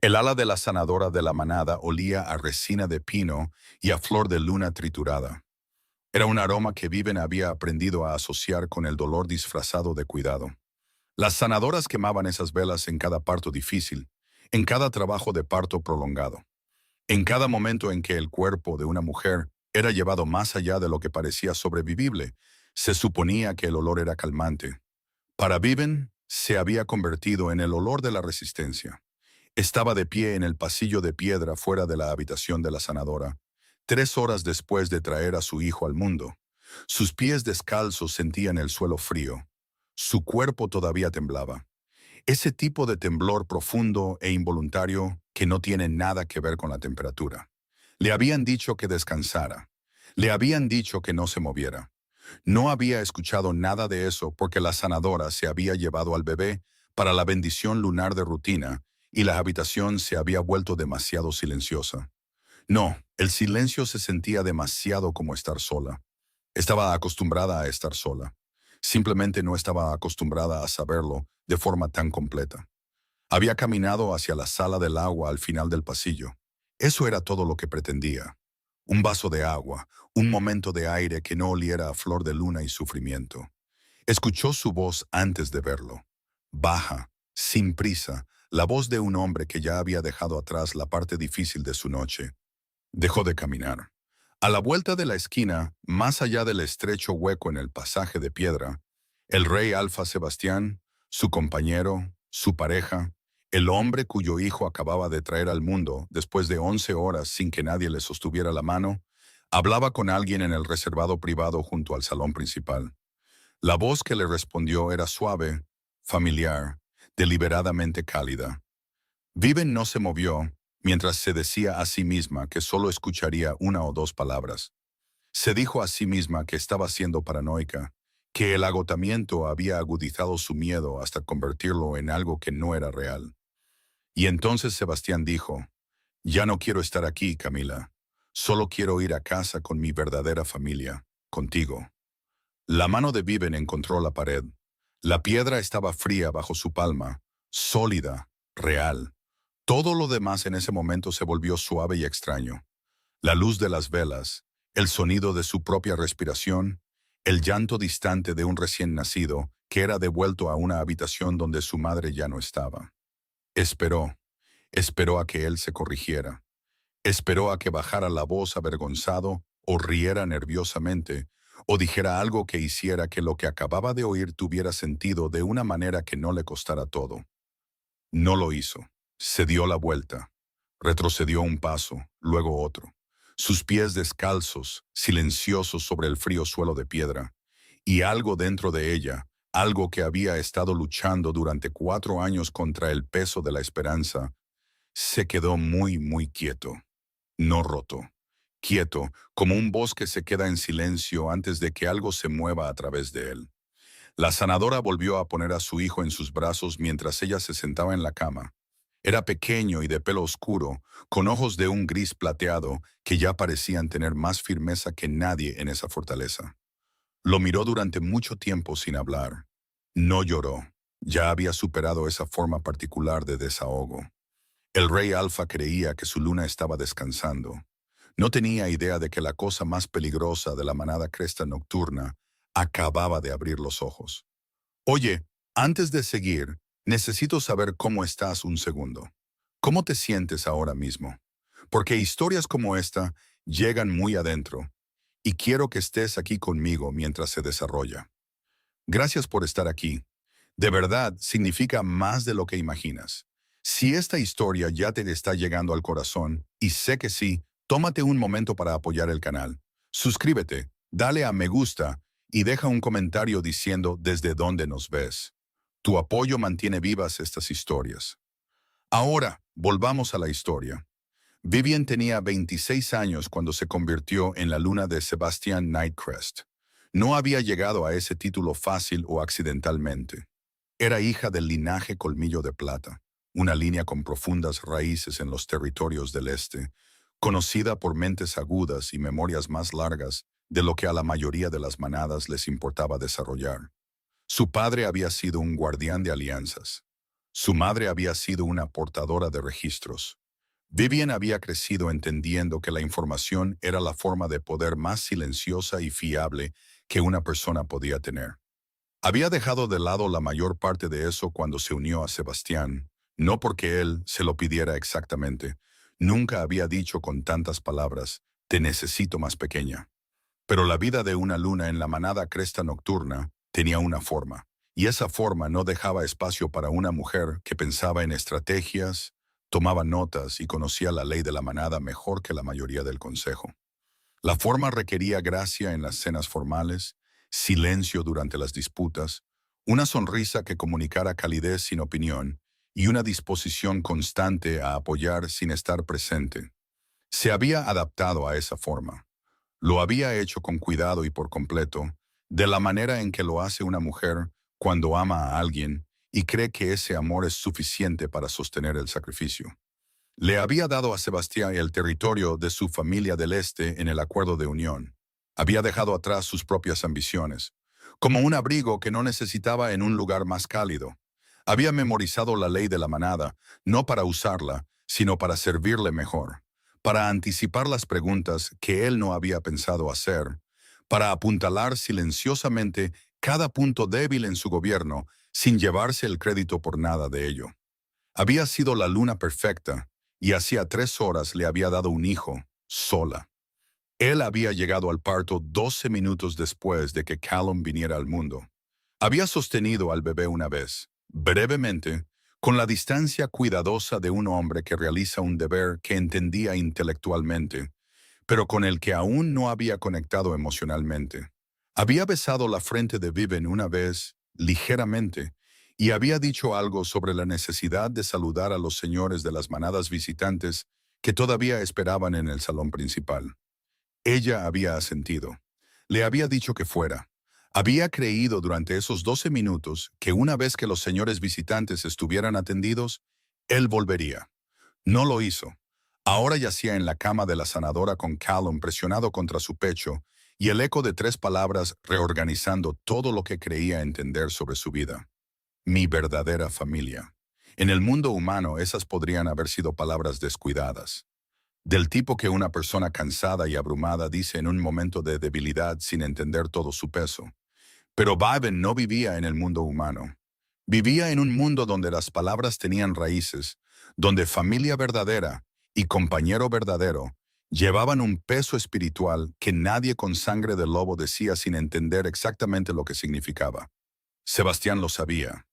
El ala de la sanadora de la manada olía a resina de pino y a flor de luna triturada. Era un aroma que Viven había aprendido a asociar con el dolor disfrazado de cuidado. Las sanadoras quemaban esas velas en cada parto difícil, en cada trabajo de parto prolongado, en cada momento en que el cuerpo de una mujer era llevado más allá de lo que parecía sobrevivible. Se suponía que el olor era calmante. Para Viven, se había convertido en el olor de la resistencia. Estaba de pie en el pasillo de piedra fuera de la habitación de la sanadora, 3 horas después de traer a su hijo al mundo. Sus pies descalzos sentían el suelo frío. Su cuerpo todavía temblaba. Ese tipo de temblor profundo e involuntario que no tiene nada que ver con la temperatura. Le habían dicho que descansara. Le habían dicho que no se moviera. No había escuchado nada de eso porque la sanadora se había llevado al bebé para la bendición lunar de rutina y la habitación se había vuelto demasiado silenciosa. No, el silencio se sentía demasiado como estar sola. Estaba acostumbrada a estar sola. Simplemente no estaba acostumbrada a saberlo de forma tan completa. Había caminado hacia la sala del agua al final del pasillo. Eso era todo lo que pretendía. Un vaso de agua, un momento de aire que no oliera a flor de luna y sufrimiento. Escuchó su voz antes de verlo. Baja, sin prisa, la voz de un hombre que ya había dejado atrás la parte difícil de su noche. Dejó de caminar. A la vuelta de la esquina, más allá del estrecho hueco en el pasaje de piedra, el rey Alfa Sebastián, su compañero, su pareja, el hombre cuyo hijo acababa de traer al mundo después de 11 horas sin que nadie le sostuviera la mano, hablaba con alguien en el reservado privado junto al salón principal. La voz que le respondió era suave, familiar, deliberadamente cálida. Viven no se movió, mientras se decía a sí misma que solo escucharía una o dos palabras. Se dijo a sí misma que estaba siendo paranoica, que el agotamiento había agudizado su miedo hasta convertirlo en algo que no era real. Y entonces Sebastián dijo, «Ya no quiero estar aquí, Camila. Solo quiero ir a casa con mi verdadera familia, contigo». La mano de Viven encontró la pared. La piedra estaba fría bajo su palma, sólida, real. Todo lo demás en ese momento se volvió suave y extraño. La luz de las velas, el sonido de su propia respiración, el llanto distante de un recién nacido que era devuelto a una habitación donde su madre ya no estaba. Esperó, esperó a que él se corrigiera. Esperó a que bajara la voz avergonzado o riera nerviosamente o dijera algo que hiciera que lo que acababa de oír tuviera sentido de una manera que no le costara todo. No lo hizo. Se dio la vuelta. Retrocedió un paso, luego otro. Sus pies descalzos, silenciosos sobre el frío suelo de piedra. Y algo dentro de ella, algo que había estado luchando durante 4 años contra el peso de la esperanza, se quedó muy, muy quieto. No roto. Quieto, como un bosque se queda en silencio antes de que algo se mueva a través de él. La sanadora volvió a poner a su hijo en sus brazos mientras ella se sentaba en la cama. Era pequeño y de pelo oscuro, con ojos de un gris plateado que ya parecían tener más firmeza que nadie en esa fortaleza. Lo miró durante mucho tiempo sin hablar. No lloró. Ya había superado esa forma particular de desahogo. El rey Alfa creía que su luna estaba descansando. No tenía idea de que la cosa más peligrosa de la manada cresta nocturna acababa de abrir los ojos. Oye, antes de seguir, necesito saber cómo estás un segundo. ¿Cómo te sientes ahora mismo? Porque historias como esta llegan muy adentro, y quiero que estés aquí conmigo mientras se desarrolla. Gracias por estar aquí. De verdad, significa más de lo que imaginas. Si esta historia ya te está llegando al corazón, y sé que sí, tómate un momento para apoyar el canal. Suscríbete, dale a me gusta y deja un comentario diciendo desde dónde nos ves. Tu apoyo mantiene vivas estas historias. Ahora, volvamos a la historia. Vivian tenía 26 años cuando se convirtió en la luna de Sebastian Nightcrest. No había llegado a ese título fácil o accidentalmente. Era hija del linaje Colmillo de Plata, una línea con profundas raíces en los territorios del este, conocida por mentes agudas y memorias más largas de lo que a la mayoría de las manadas les importaba desarrollar. Su padre había sido un guardián de alianzas. Su madre había sido una portadora de registros. Vivian había crecido entendiendo que la información era la forma de poder más silenciosa y fiable que una persona podía tener. Había dejado de lado la mayor parte de eso cuando se unió a Sebastián, no porque él se lo pidiera exactamente. Nunca había dicho con tantas palabras, te necesito más pequeña. Pero la vida de una luna en la manada cresta nocturna tenía una forma, y esa forma no dejaba espacio para una mujer que pensaba en estrategias, tomaba notas y conocía la ley de la manada mejor que la mayoría del consejo. La forma requería gracia en las cenas formales, silencio durante las disputas, una sonrisa que comunicara calidez sin opinión y una disposición constante a apoyar sin estar presente. Se había adaptado a esa forma. Lo había hecho con cuidado y por completo, de la manera en que lo hace una mujer cuando ama a alguien y cree que ese amor es suficiente para sostener el sacrificio. Le había dado a Sebastián el territorio de su familia del Este en el acuerdo de unión. Había dejado atrás sus propias ambiciones, como un abrigo que no necesitaba en un lugar más cálido. Había memorizado la ley de la manada, no para usarla, sino para servirle mejor, para anticipar las preguntas que él no había pensado hacer, para apuntalar silenciosamente cada punto débil en su gobierno sin llevarse el crédito por nada de ello. Había sido la luna perfecta, y hacía 3 horas le había dado un hijo, sola. Él había llegado al parto 12 minutos después de que Callum viniera al mundo. Había sostenido al bebé una vez, brevemente, con la distancia cuidadosa de un hombre que realiza un deber que entendía intelectualmente, pero con el que aún no había conectado emocionalmente. Había besado la frente de Viven una vez, ligeramente, y había dicho algo sobre la necesidad de saludar a los señores de las manadas visitantes que todavía esperaban en el salón principal. Ella había asentido. Le había dicho que fuera. Había creído durante esos 12 minutos que una vez que los señores visitantes estuvieran atendidos, él volvería. No lo hizo. Ahora yacía en la cama de la sanadora con Callum presionado contra su pecho y el eco de 3 palabras reorganizando todo lo que creía entender sobre su vida. Mi verdadera familia. En el mundo humano esas podrían haber sido palabras descuidadas, del tipo que una persona cansada y abrumada dice en un momento de debilidad sin entender todo su peso. Pero Viven no vivía en el mundo humano. Vivía en un mundo donde las palabras tenían raíces, donde familia verdadera y compañero verdadero llevaban un peso espiritual que nadie con sangre de lobo decía sin entender exactamente lo que significaba. Sebastián lo sabía.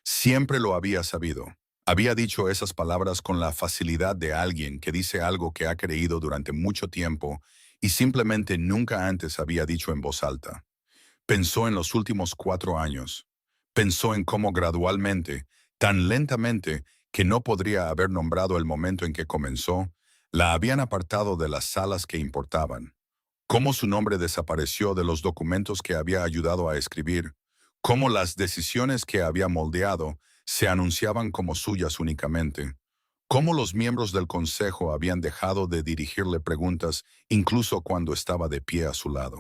Siempre lo había sabido. Había dicho esas palabras con la facilidad de alguien que dice algo que ha creído durante mucho tiempo y simplemente nunca antes había dicho en voz alta. Pensó en los últimos 4 años. Pensó en cómo gradualmente, tan lentamente que no podría haber nombrado el momento en que comenzó, la habían apartado de las salas que importaban. Cómo su nombre desapareció de los documentos que había ayudado a escribir, cómo las decisiones que había moldeado se anunciaban como suyas únicamente, cómo los miembros del consejo habían dejado de dirigirle preguntas incluso cuando estaba de pie a su lado,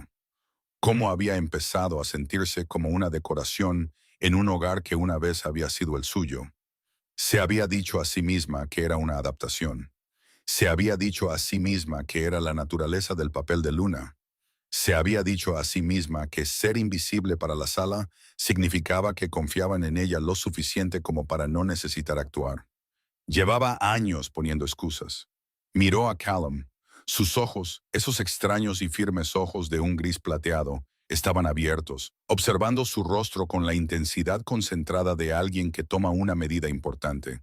cómo había empezado a sentirse como una decoración en un hogar que una vez había sido el suyo. Se había dicho a sí misma que era una adaptación. Se había dicho a sí misma que era la naturaleza del papel de Luna. Se había dicho a sí misma que ser invisible para la sala significaba que confiaban en ella lo suficiente como para no necesitar actuar. Llevaba años poniendo excusas. Miró a Callum. Sus ojos, esos extraños y firmes ojos de un gris plateado, estaban abiertos, observando su rostro con la intensidad concentrada de alguien que toma una medida importante.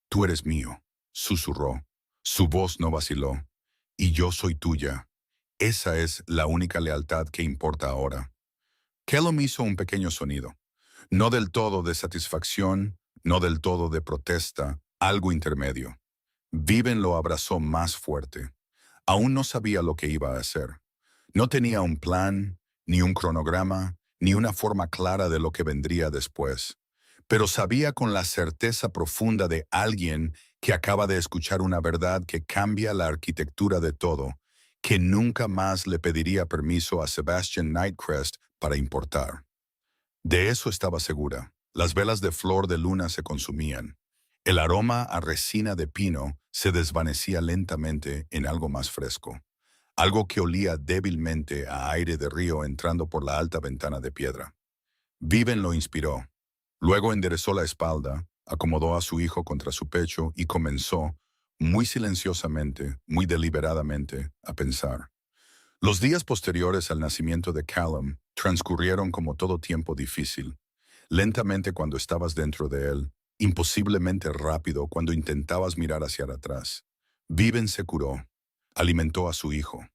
Tú eres mío, susurró. Su voz no vaciló. Y yo soy tuya. Esa es la única lealtad que importa ahora. Callum hizo un pequeño sonido. No del todo de satisfacción, no del todo de protesta, algo intermedio. Viven lo abrazó más fuerte. Aún no sabía lo que iba a hacer. No tenía un plan, ni un cronograma, ni una forma clara de lo que vendría después. Pero sabía con la certeza profunda de alguien que acaba de escuchar una verdad que cambia la arquitectura de todo, que nunca más le pediría permiso a Sebastian Nightcrest para importar. De eso estaba segura. Las velas de flor de luna se consumían. El aroma a resina de pino se desvanecía lentamente en algo más fresco, algo que olía débilmente a aire de río entrando por la alta ventana de piedra. Viven lo inspiró. Luego enderezó la espalda, acomodó a su hijo contra su pecho y comenzó, muy silenciosamente, muy deliberadamente, a pensar. Los días posteriores al nacimiento de Callum transcurrieron como todo tiempo difícil, lentamente cuando estabas dentro de él, imposiblemente rápido cuando intentabas mirar hacia atrás. Viven se curó, alimentó a su hijo,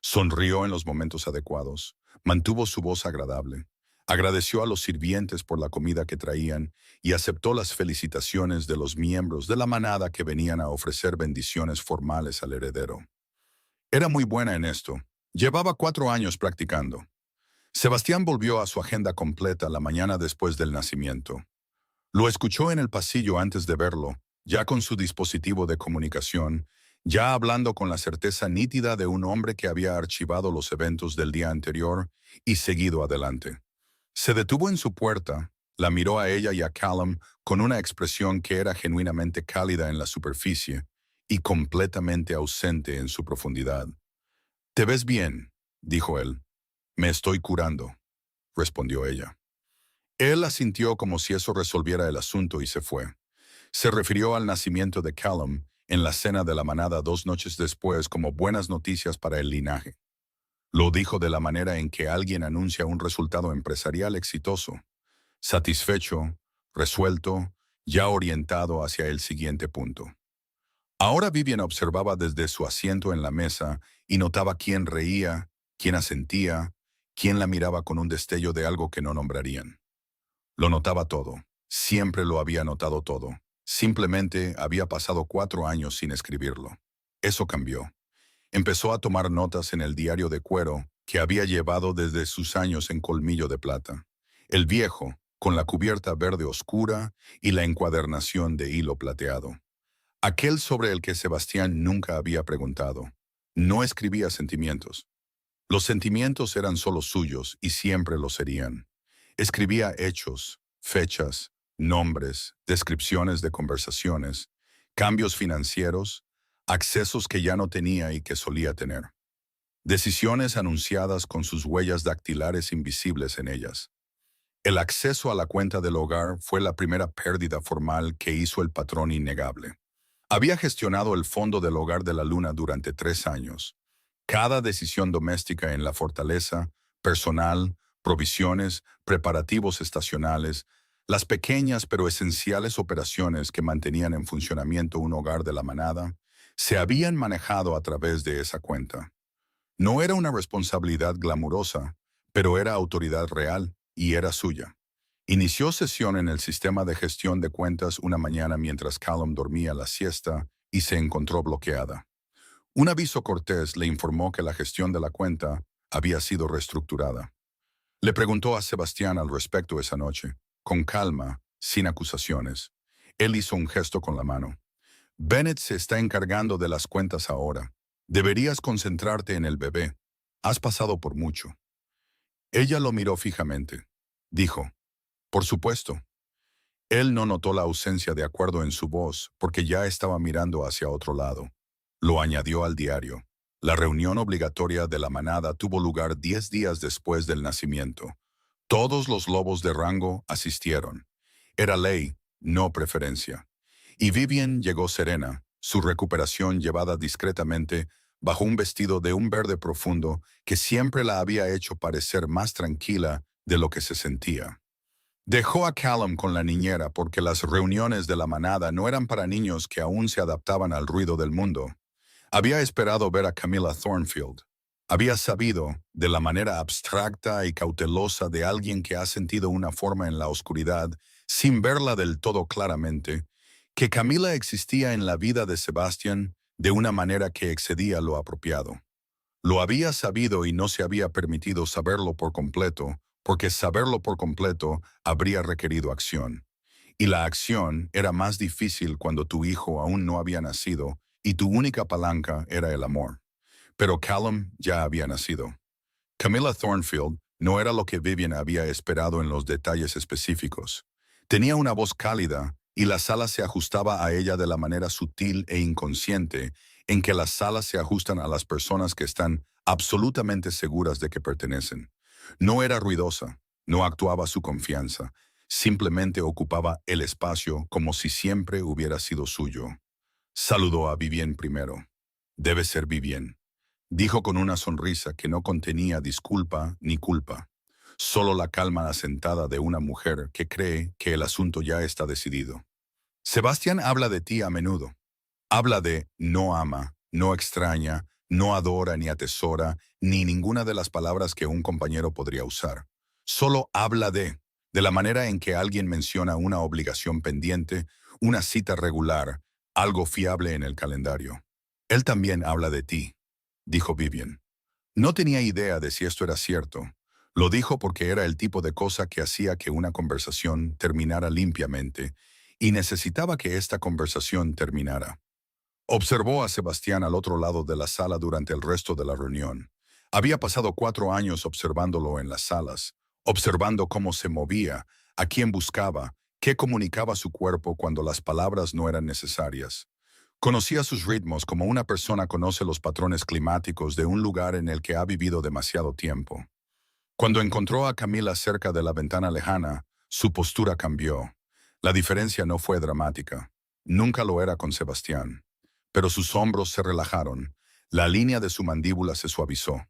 sonrió en los momentos adecuados, mantuvo su voz agradable, agradeció a los sirvientes por la comida que traían y aceptó las felicitaciones de los miembros de la manada que venían a ofrecer bendiciones formales al heredero. Era muy buena en esto. Llevaba 4 años practicando. Sebastián volvió a su agenda completa la mañana después del nacimiento. Lo escuchó en el pasillo antes de verlo, ya con su dispositivo de comunicación, ya hablando con la certeza nítida de un hombre que había archivado los eventos del día anterior y seguido adelante. Se detuvo en su puerta, la miró a ella y a Callum con una expresión que era genuinamente cálida en la superficie y completamente ausente en su profundidad. «Te ves bien», dijo él. «Me estoy curando», respondió ella. Él asintió como si eso resolviera el asunto y se fue. Se refirió al nacimiento de Callum en la cena de la manada 2 noches después como buenas noticias para el linaje. Lo dijo de la manera en que alguien anuncia un resultado empresarial exitoso, satisfecho, resuelto, ya orientado hacia el siguiente punto. Ahora Vivian observaba desde su asiento en la mesa y notaba quién reía, quién asentía, quién la miraba con un destello de algo que no nombrarían. Lo notaba todo, siempre lo había notado todo. Simplemente había pasado 4 años sin escribirlo. Eso cambió. Empezó a tomar notas en el diario de cuero que había llevado desde sus años en Colmillo de Plata. El viejo, con la cubierta verde oscura y la encuadernación de hilo plateado. Aquel sobre el que Sebastián nunca había preguntado. No escribía sentimientos. Los sentimientos eran solo suyos y siempre lo serían. Escribía hechos, fechas, nombres, descripciones de conversaciones, cambios financieros, accesos que ya no tenía y que solía tener. Decisiones anunciadas con sus huellas dactilares invisibles en ellas. El acceso a la cuenta del hogar fue la primera pérdida formal que hizo el patrón innegable. Había gestionado el fondo del hogar de la luna durante 3 años. Cada decisión doméstica en la fortaleza, personal, provisiones, preparativos estacionales, las pequeñas pero esenciales operaciones que mantenían en funcionamiento un hogar de la manada, se habían manejado a través de esa cuenta. No era una responsabilidad glamurosa, pero era autoridad real y era suya. Inició sesión en el sistema de gestión de cuentas una mañana mientras Callum dormía la siesta y se encontró bloqueada. Un aviso cortés le informó que la gestión de la cuenta había sido reestructurada. Le preguntó a Sebastián al respecto esa noche, con calma, sin acusaciones. Él hizo un gesto con la mano. «Bennett se está encargando de las cuentas ahora. Deberías concentrarte en el bebé. Has pasado por mucho». Ella lo miró fijamente. Dijo, «Por supuesto». Él no notó la ausencia de acuerdo en su voz porque ya estaba mirando hacia otro lado. Lo añadió al diario. La reunión obligatoria de la manada tuvo lugar 10 días después del nacimiento. Todos los lobos de rango asistieron. Era ley, no preferencia. Y Vivian llegó serena, su recuperación llevada discretamente bajo un vestido de un verde profundo que siempre la había hecho parecer más tranquila de lo que se sentía. Dejó a Callum con la niñera porque las reuniones de la manada no eran para niños que aún se adaptaban al ruido del mundo. Había esperado ver a Camilla Thornfield. Había sabido, de la manera abstracta y cautelosa de alguien que ha sentido una forma en la oscuridad, sin verla del todo claramente, que Camila existía en la vida de Sebastián de una manera que excedía lo apropiado. Lo había sabido y no se había permitido saberlo por completo, porque saberlo por completo habría requerido acción. Y la acción era más difícil cuando tu hijo aún no había nacido y tu única palanca era el amor. Pero Callum ya había nacido. Camilla Thornfield no era lo que Vivian había esperado en los detalles específicos. Tenía una voz cálida y la sala se ajustaba a ella de la manera sutil e inconsciente en que las salas se ajustan a las personas que están absolutamente seguras de que pertenecen. No era ruidosa, no actuaba su confianza, simplemente ocupaba el espacio como si siempre hubiera sido suyo. Saludó a Vivien primero. Debe ser Vivien, dijo con una sonrisa que no contenía disculpa ni culpa, solo la calma asentada de una mujer que cree que el asunto ya está decidido. Sebastián habla de ti a menudo. Habla de no ama, no extraña, no adora ni atesora, ni ninguna de las palabras que un compañero podría usar. Solo habla de la manera en que alguien menciona una obligación pendiente, una cita regular, algo fiable en el calendario. Él también habla de ti, dijo Vivien. No tenía idea de si esto era cierto. Lo dijo porque era el tipo de cosa que hacía que una conversación terminara limpiamente, y necesitaba que esta conversación terminara. Observó a Sebastián al otro lado de la sala durante el resto de la reunión. Había pasado 4 años observándolo en las salas, observando cómo se movía, a quién buscaba, qué comunicaba su cuerpo cuando las palabras no eran necesarias. Conocía sus ritmos como una persona conoce los patrones climáticos de un lugar en el que ha vivido demasiado tiempo. Cuando encontró a Camila cerca de la ventana lejana, su postura cambió. La diferencia no fue dramática. Nunca lo era con Sebastián. Pero sus hombros se relajaron, la línea de su mandíbula se suavizó.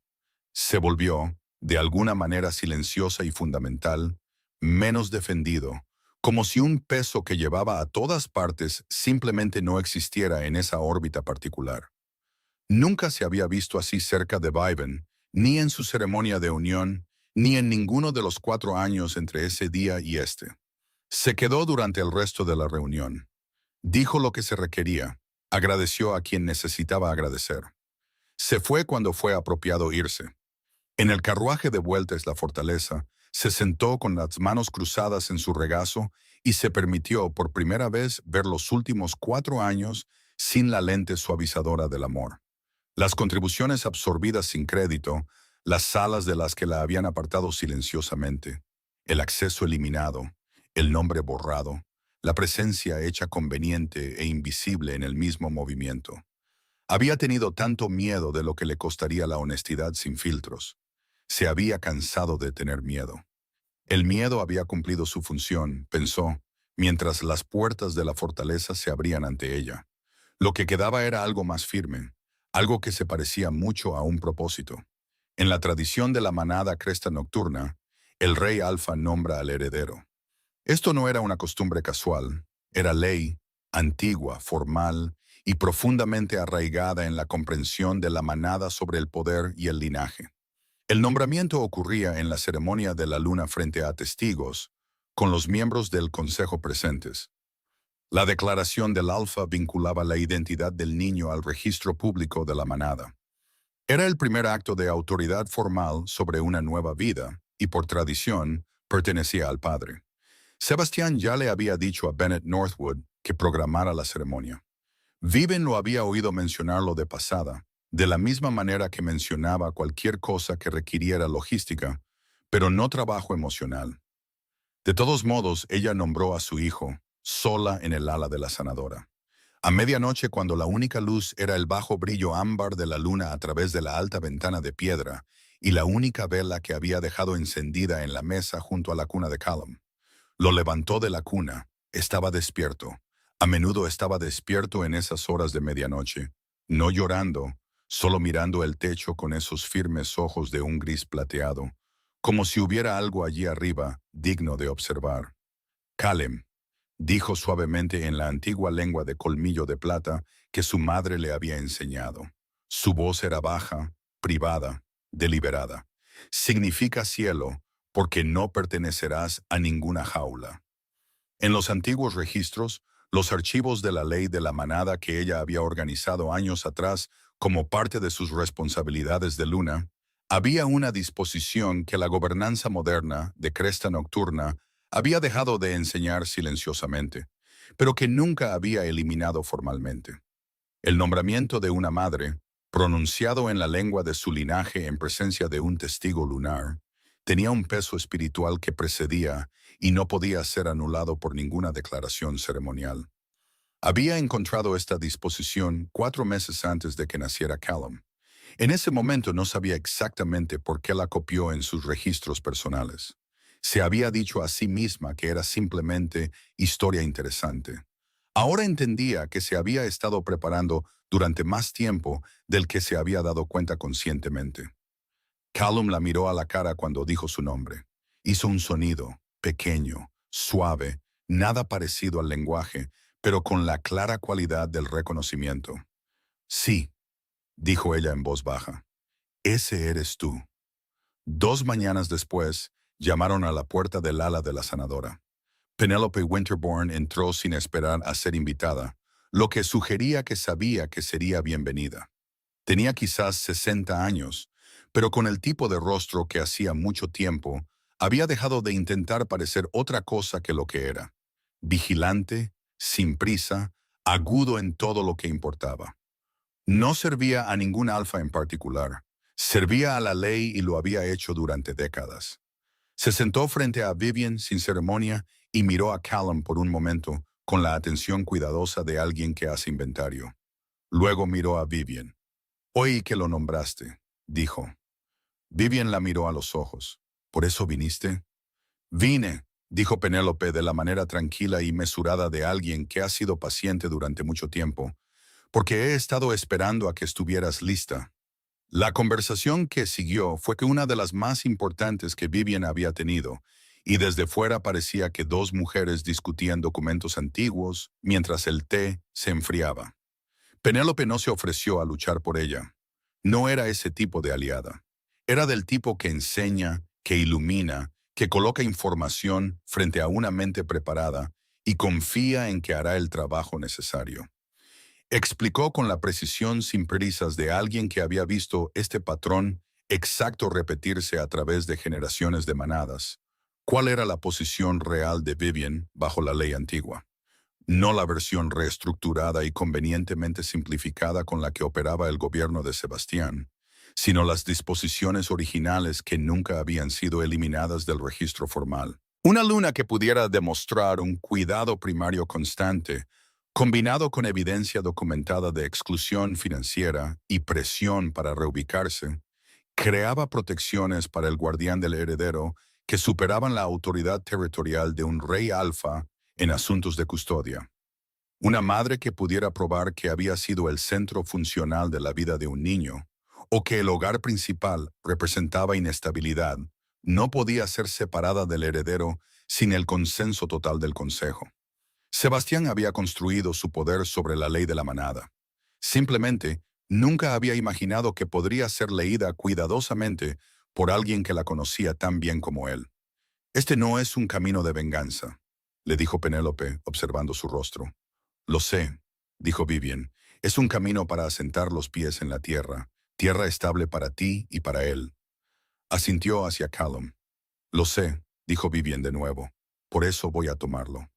Se volvió, de alguna manera silenciosa y fundamental, menos defendido, como si un peso que llevaba a todas partes simplemente no existiera en esa órbita particular. Nunca se había visto así cerca de Viven, ni en su ceremonia de unión, ni en ninguno de los 4 años entre ese día y este. Se quedó durante el resto de la reunión. Dijo lo que se requería, agradeció a quien necesitaba agradecer. Se fue cuando fue apropiado irse. En el carruaje de vuelta a la fortaleza, se sentó con las manos cruzadas en su regazo y se permitió por primera vez ver los últimos 4 años sin la lente suavizadora del amor. Las contribuciones absorbidas sin crédito, las salas de las que la habían apartado silenciosamente, el acceso eliminado, el nombre borrado, la presencia hecha conveniente e invisible en el mismo movimiento. Había tenido tanto miedo de lo que le costaría la honestidad sin filtros. Se había cansado de tener miedo. El miedo había cumplido su función, pensó, mientras las puertas de la fortaleza se abrían ante ella. Lo que quedaba era algo más firme, algo que se parecía mucho a un propósito. En la tradición de la manada cresta nocturna, el rey alfa nombra al heredero. Esto no era una costumbre casual, era ley, antigua, formal y profundamente arraigada en la comprensión de la manada sobre el poder y el linaje. El nombramiento ocurría en la ceremonia de la luna frente a testigos, con los miembros del consejo presentes. La declaración del alfa vinculaba la identidad del niño al registro público de la manada. Era el primer acto de autoridad formal sobre una nueva vida, y por tradición, pertenecía al padre. Sebastián ya le había dicho a Bennett Northwood que programara la ceremonia. Viven lo había oído mencionarlo de pasada, de la misma manera que mencionaba cualquier cosa que requiriera logística, pero no trabajo emocional. De todos modos, ella nombró a su hijo, sola en el ala de la sanadora. A medianoche, cuando la única luz era el bajo brillo ámbar de la luna a través de la alta ventana de piedra y la única vela que había dejado encendida en la mesa junto a la cuna de Callum. Lo levantó de la cuna, estaba despierto. A menudo estaba despierto en esas horas de medianoche, no llorando, solo mirando el techo con esos firmes ojos de un gris plateado, como si hubiera algo allí arriba digno de observar. Callum, dijo suavemente en la antigua lengua de colmillo de plata que su madre le había enseñado. Su voz era baja, privada, deliberada. Significa cielo, porque no pertenecerás a ninguna jaula. En los antiguos registros, los archivos de la ley de la manada que ella había organizado años atrás como parte de sus responsabilidades de luna, había una disposición que la gobernanza moderna de cresta nocturna había dejado de enseñar silenciosamente, pero que nunca había eliminado formalmente. El nombramiento de una madre, pronunciado en la lengua de su linaje en presencia de un testigo lunar, Tenía un peso espiritual que precedía y no podía ser anulado por ninguna declaración ceremonial. Había encontrado esta disposición 4 meses antes de que naciera Callum. En ese momento no sabía exactamente por qué la copió en sus registros personales. Se había dicho a sí misma que era simplemente historia interesante. Ahora entendía que se había estado preparando durante más tiempo del que se había dado cuenta conscientemente. Callum la miró a la cara cuando dijo su nombre. Hizo un sonido, pequeño, suave, nada parecido al lenguaje, pero con la clara cualidad del reconocimiento. Sí, dijo ella en voz baja. Ese eres tú. 2 mañanas después, llamaron a la puerta del ala de la sanadora. Penelope Winterbourne entró sin esperar a ser invitada, lo que sugería que sabía que sería bienvenida. Tenía quizás 60 años, pero con el tipo de rostro que hacía mucho tiempo, había dejado de intentar parecer otra cosa que lo que era. Vigilante, sin prisa, agudo en todo lo que importaba. No servía a ningún alfa en particular. Servía a la ley y lo había hecho durante décadas. Se sentó frente a Vivian sin ceremonia y miró a Callum por un momento con la atención cuidadosa de alguien que hace inventario. Luego miró a Vivian. «Oí que lo nombraste», dijo. Vivian la miró a los ojos. «¿Por eso viniste?» «Vine», dijo Penélope de la manera tranquila y mesurada de alguien que ha sido paciente durante mucho tiempo, «porque he estado esperando a que estuvieras lista». La conversación que siguió fue que una de las más importantes que Vivian había tenido, y desde fuera parecía que dos mujeres discutían documentos antiguos mientras el té se enfriaba. Penélope no se ofreció a luchar por ella. No era ese tipo de aliada. Era del tipo que enseña, que ilumina, que coloca información frente a una mente preparada y confía en que hará el trabajo necesario. Explicó con la precisión sin prisas de alguien que había visto este patrón exacto repetirse a través de generaciones de manadas. ¿Cuál era la posición real de Vivian bajo la ley antigua? No la versión reestructurada y convenientemente simplificada con la que operaba el gobierno de Sebastián, sino las disposiciones originales que nunca habían sido eliminadas del registro formal. Una luna que pudiera demostrar un cuidado primario constante, combinado con evidencia documentada de exclusión financiera y presión para reubicarse, creaba protecciones para el guardián del heredero que superaban la autoridad territorial de un rey alfa en asuntos de custodia. Una madre que pudiera probar que había sido el centro funcional de la vida de un niño, o que el hogar principal representaba inestabilidad, no podía ser separada del heredero sin el consenso total del consejo. Sebastián había construido su poder sobre la ley de la manada. Simplemente, nunca había imaginado que podría ser leída cuidadosamente por alguien que la conocía tan bien como él. «Este no es un camino de venganza», le dijo Penélope, observando su rostro. «Lo sé», dijo Vivian, «es un camino para asentar los pies en la tierra, tierra estable para ti y para él». Asintió hacia Callum. «Lo sé», dijo Vivian de nuevo, «por eso voy a tomarlo».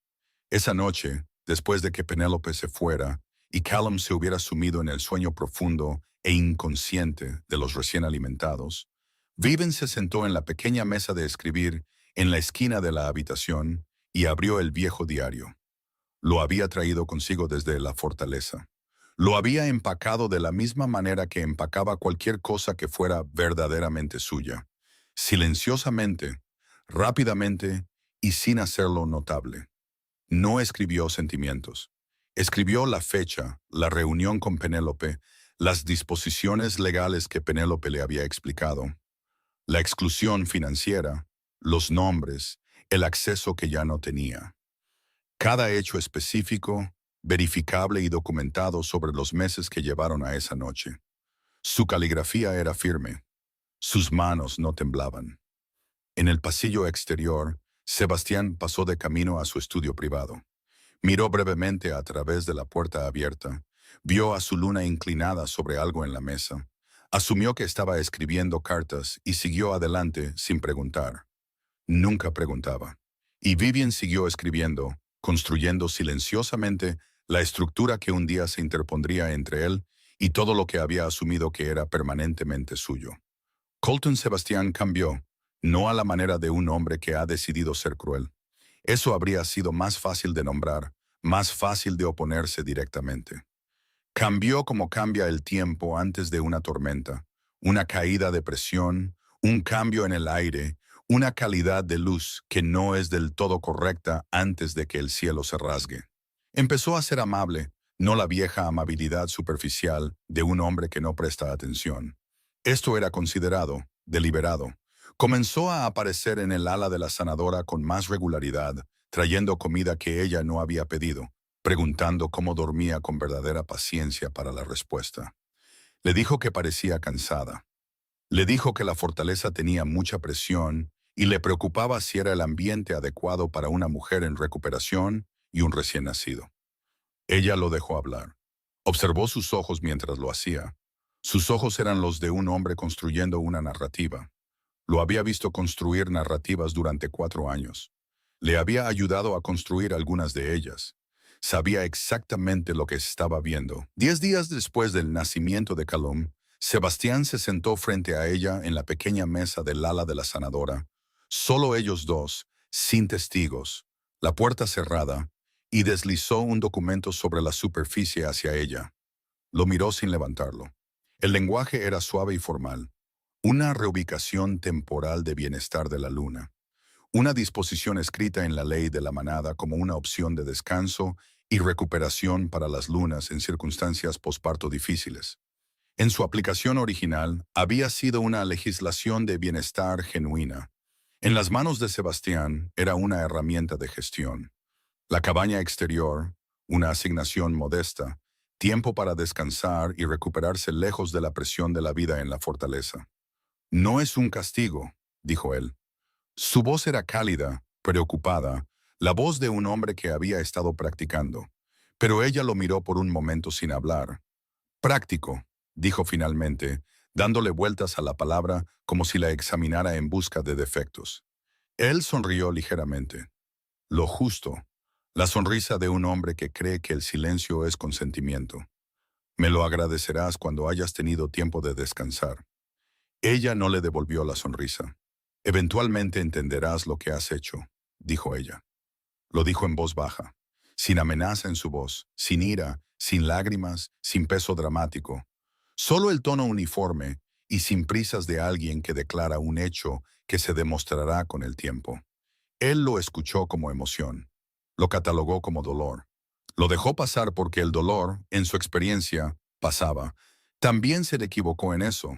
Esa noche, después de que Penélope se fuera y Callum se hubiera sumido en el sueño profundo e inconsciente de los recién alimentados, Vivian se sentó en la pequeña mesa de escribir en la esquina de la habitación y abrió el viejo diario. Lo había traído consigo desde la fortaleza. Lo había empacado de la misma manera que empacaba cualquier cosa que fuera verdaderamente suya. Silenciosamente, rápidamente y sin hacerlo notable. No escribió sentimientos. Escribió la fecha, la reunión con Penélope, las disposiciones legales que Penélope le había explicado, la exclusión financiera, los nombres, el acceso que ya no tenía. Cada hecho específico, verificable y documentado sobre los meses que llevaron a esa noche. Su caligrafía era firme. Sus manos no temblaban. En el pasillo exterior, Sebastián pasó de camino a su estudio privado. Miró brevemente a través de la puerta abierta, vio a su luna inclinada sobre algo en la mesa, asumió que estaba escribiendo cartas y siguió adelante sin preguntar. Nunca preguntaba. Y Vivian siguió escribiendo, construyendo silenciosamente la estructura que un día se interpondría entre él y todo lo que había asumido que era permanentemente suyo. Colton Sebastián cambió, no a la manera de un hombre que ha decidido ser cruel. Eso habría sido más fácil de nombrar, más fácil de oponerse directamente. Cambió como cambia el tiempo antes de una tormenta, una caída de presión, un cambio en el aire, una calidad de luz que no es del todo correcta antes de que el cielo se rasgue. Empezó a ser amable, no la vieja amabilidad superficial de un hombre que no presta atención. Esto era considerado, deliberado. Comenzó a aparecer en el ala de la sanadora con más regularidad, trayendo comida que ella no había pedido, preguntando cómo dormía con verdadera paciencia para la respuesta. Le dijo que parecía cansada. Le dijo que la fortaleza tenía mucha presión y le preocupaba si era el ambiente adecuado para una mujer en recuperación y un recién nacido. Ella lo dejó hablar. Observó sus ojos mientras lo hacía. Sus ojos eran los de un hombre construyendo una narrativa. Lo había visto construir narrativas durante 4 años. Le había ayudado a construir algunas de ellas. Sabía exactamente lo que estaba viendo. 10 días después del nacimiento de Calum, Sebastián se sentó frente a ella en la pequeña mesa del ala de la sanadora. Solo ellos dos, sin testigos, la puerta cerrada, y deslizó un documento sobre la superficie hacia ella. Lo miró sin levantarlo. El lenguaje era suave y formal. Una reubicación temporal de bienestar de la luna. Una disposición escrita en la ley de la manada como una opción de descanso y recuperación para las lunas en circunstancias posparto difíciles. En su aplicación original, había sido una legislación de bienestar genuina. En las manos de Sebastián era una herramienta de gestión. La cabaña exterior, una asignación modesta, tiempo para descansar y recuperarse lejos de la presión de la vida en la fortaleza. No es un castigo, dijo él. Su voz era cálida, preocupada, la voz de un hombre que había estado practicando. Pero ella lo miró por un momento sin hablar. Práctico, dijo finalmente, dándole vueltas a la palabra como si la examinara en busca de defectos. Él sonrió ligeramente. Lo justo, la sonrisa de un hombre que cree que el silencio es consentimiento. Me lo agradecerás cuando hayas tenido tiempo de descansar. Ella no le devolvió la sonrisa. Eventualmente entenderás lo que has hecho, dijo ella. Lo dijo en voz baja, sin amenaza en su voz, sin ira, sin lágrimas, sin peso dramático. Solo el tono uniforme y sin prisas de alguien que declara un hecho que se demostrará con el tiempo. Él lo escuchó como emoción. Lo catalogó como dolor. Lo dejó pasar porque el dolor, en su experiencia, pasaba. También se le equivocó en eso.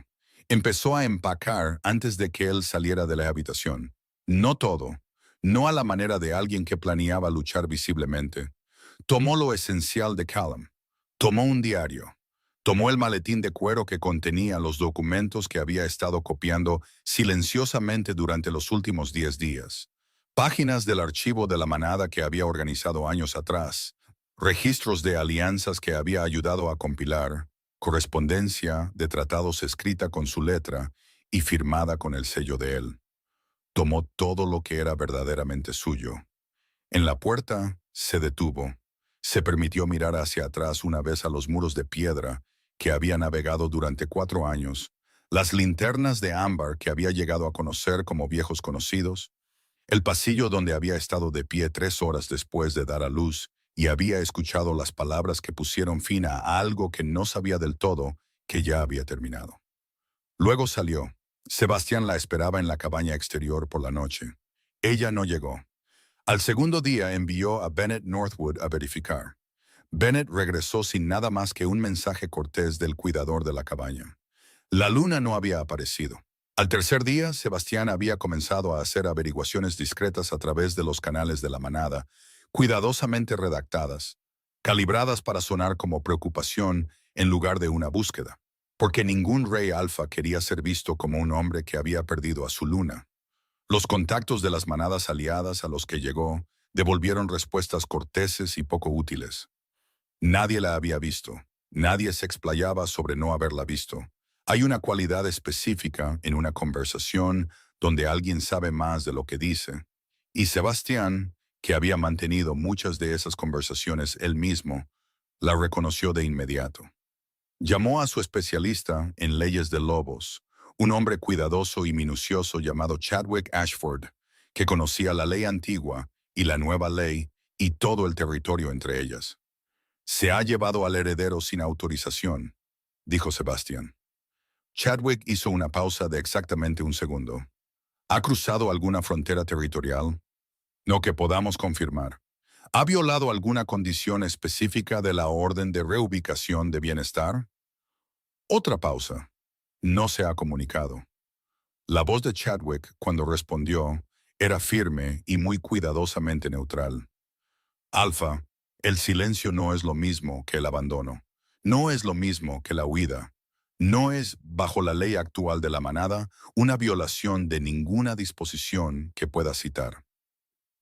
Empezó a empacar antes de que él saliera de la habitación. No todo, no a la manera de alguien que planeaba luchar visiblemente. Tomó lo esencial de Callum. Tomó un diario. Tomó el maletín de cuero que contenía los documentos que había estado copiando silenciosamente durante los últimos 10 días. Páginas del archivo de la manada que había organizado años atrás. Registros de alianzas que había ayudado a compilar. Correspondencia de tratados escrita con su letra y firmada con el sello de él. Tomó todo lo que era verdaderamente suyo. En la puerta se detuvo. Se permitió mirar hacia atrás una vez a los muros de piedra que había navegado durante 4 años, las linternas de ámbar que había llegado a conocer como viejos conocidos, el pasillo donde había estado de pie 3 horas después de dar a luz y había escuchado las palabras que pusieron fin a algo que no sabía del todo que ya había terminado. Luego salió. Sebastián la esperaba en la cabaña exterior por la noche. Ella no llegó. Al segundo día envió a Bennett Northwood a verificar. Bennett regresó sin nada más que un mensaje cortés del cuidador de la cabaña. La luna no había aparecido. Al tercer día, Sebastián había comenzado a hacer averiguaciones discretas a través de los canales de la manada, cuidadosamente redactadas, calibradas para sonar como preocupación en lugar de una búsqueda, porque ningún rey alfa quería ser visto como un hombre que había perdido a su luna. Los contactos de las manadas aliadas a los que llegó devolvieron respuestas corteses y poco útiles. Nadie la había visto. Nadie se explayaba sobre no haberla visto. Hay una cualidad específica en una conversación donde alguien sabe más de lo que dice. Y Sebastián, que había mantenido muchas de esas conversaciones él mismo, la reconoció de inmediato. Llamó a su especialista en leyes de lobos, un hombre cuidadoso y minucioso llamado Chadwick Ashford, que conocía la ley antigua y la nueva ley y todo el territorio entre ellas. Se ha llevado al heredero sin autorización, dijo Sebastián. Chadwick hizo una pausa de exactamente un segundo. ¿Ha cruzado alguna frontera territorial? No que podamos confirmar. ¿Ha violado alguna condición específica de la orden de reubicación de bienestar? Otra pausa. No se ha comunicado. La voz de Chadwick, cuando respondió, era firme y muy cuidadosamente neutral. Alfa, el silencio no es lo mismo que el abandono. No es lo mismo que la huida. No es, bajo la ley actual de la manada, una violación de ninguna disposición que pueda citar.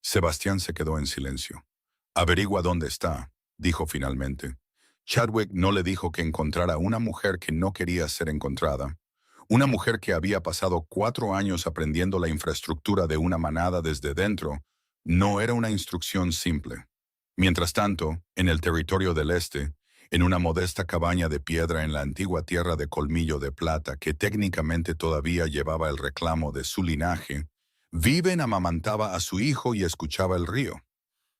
Sebastián se quedó en silencio. Averigua dónde está, dijo finalmente. Chadwick no le dijo que encontrara una mujer que no quería ser encontrada, una mujer que había pasado 4 años aprendiendo la infraestructura de una manada desde dentro. No era una instrucción simple. Mientras tanto, en el territorio del este, en una modesta cabaña de piedra en la antigua tierra de Colmillo de Plata, que técnicamente todavía llevaba el reclamo de su linaje, Viven amamantaba a su hijo y escuchaba el río.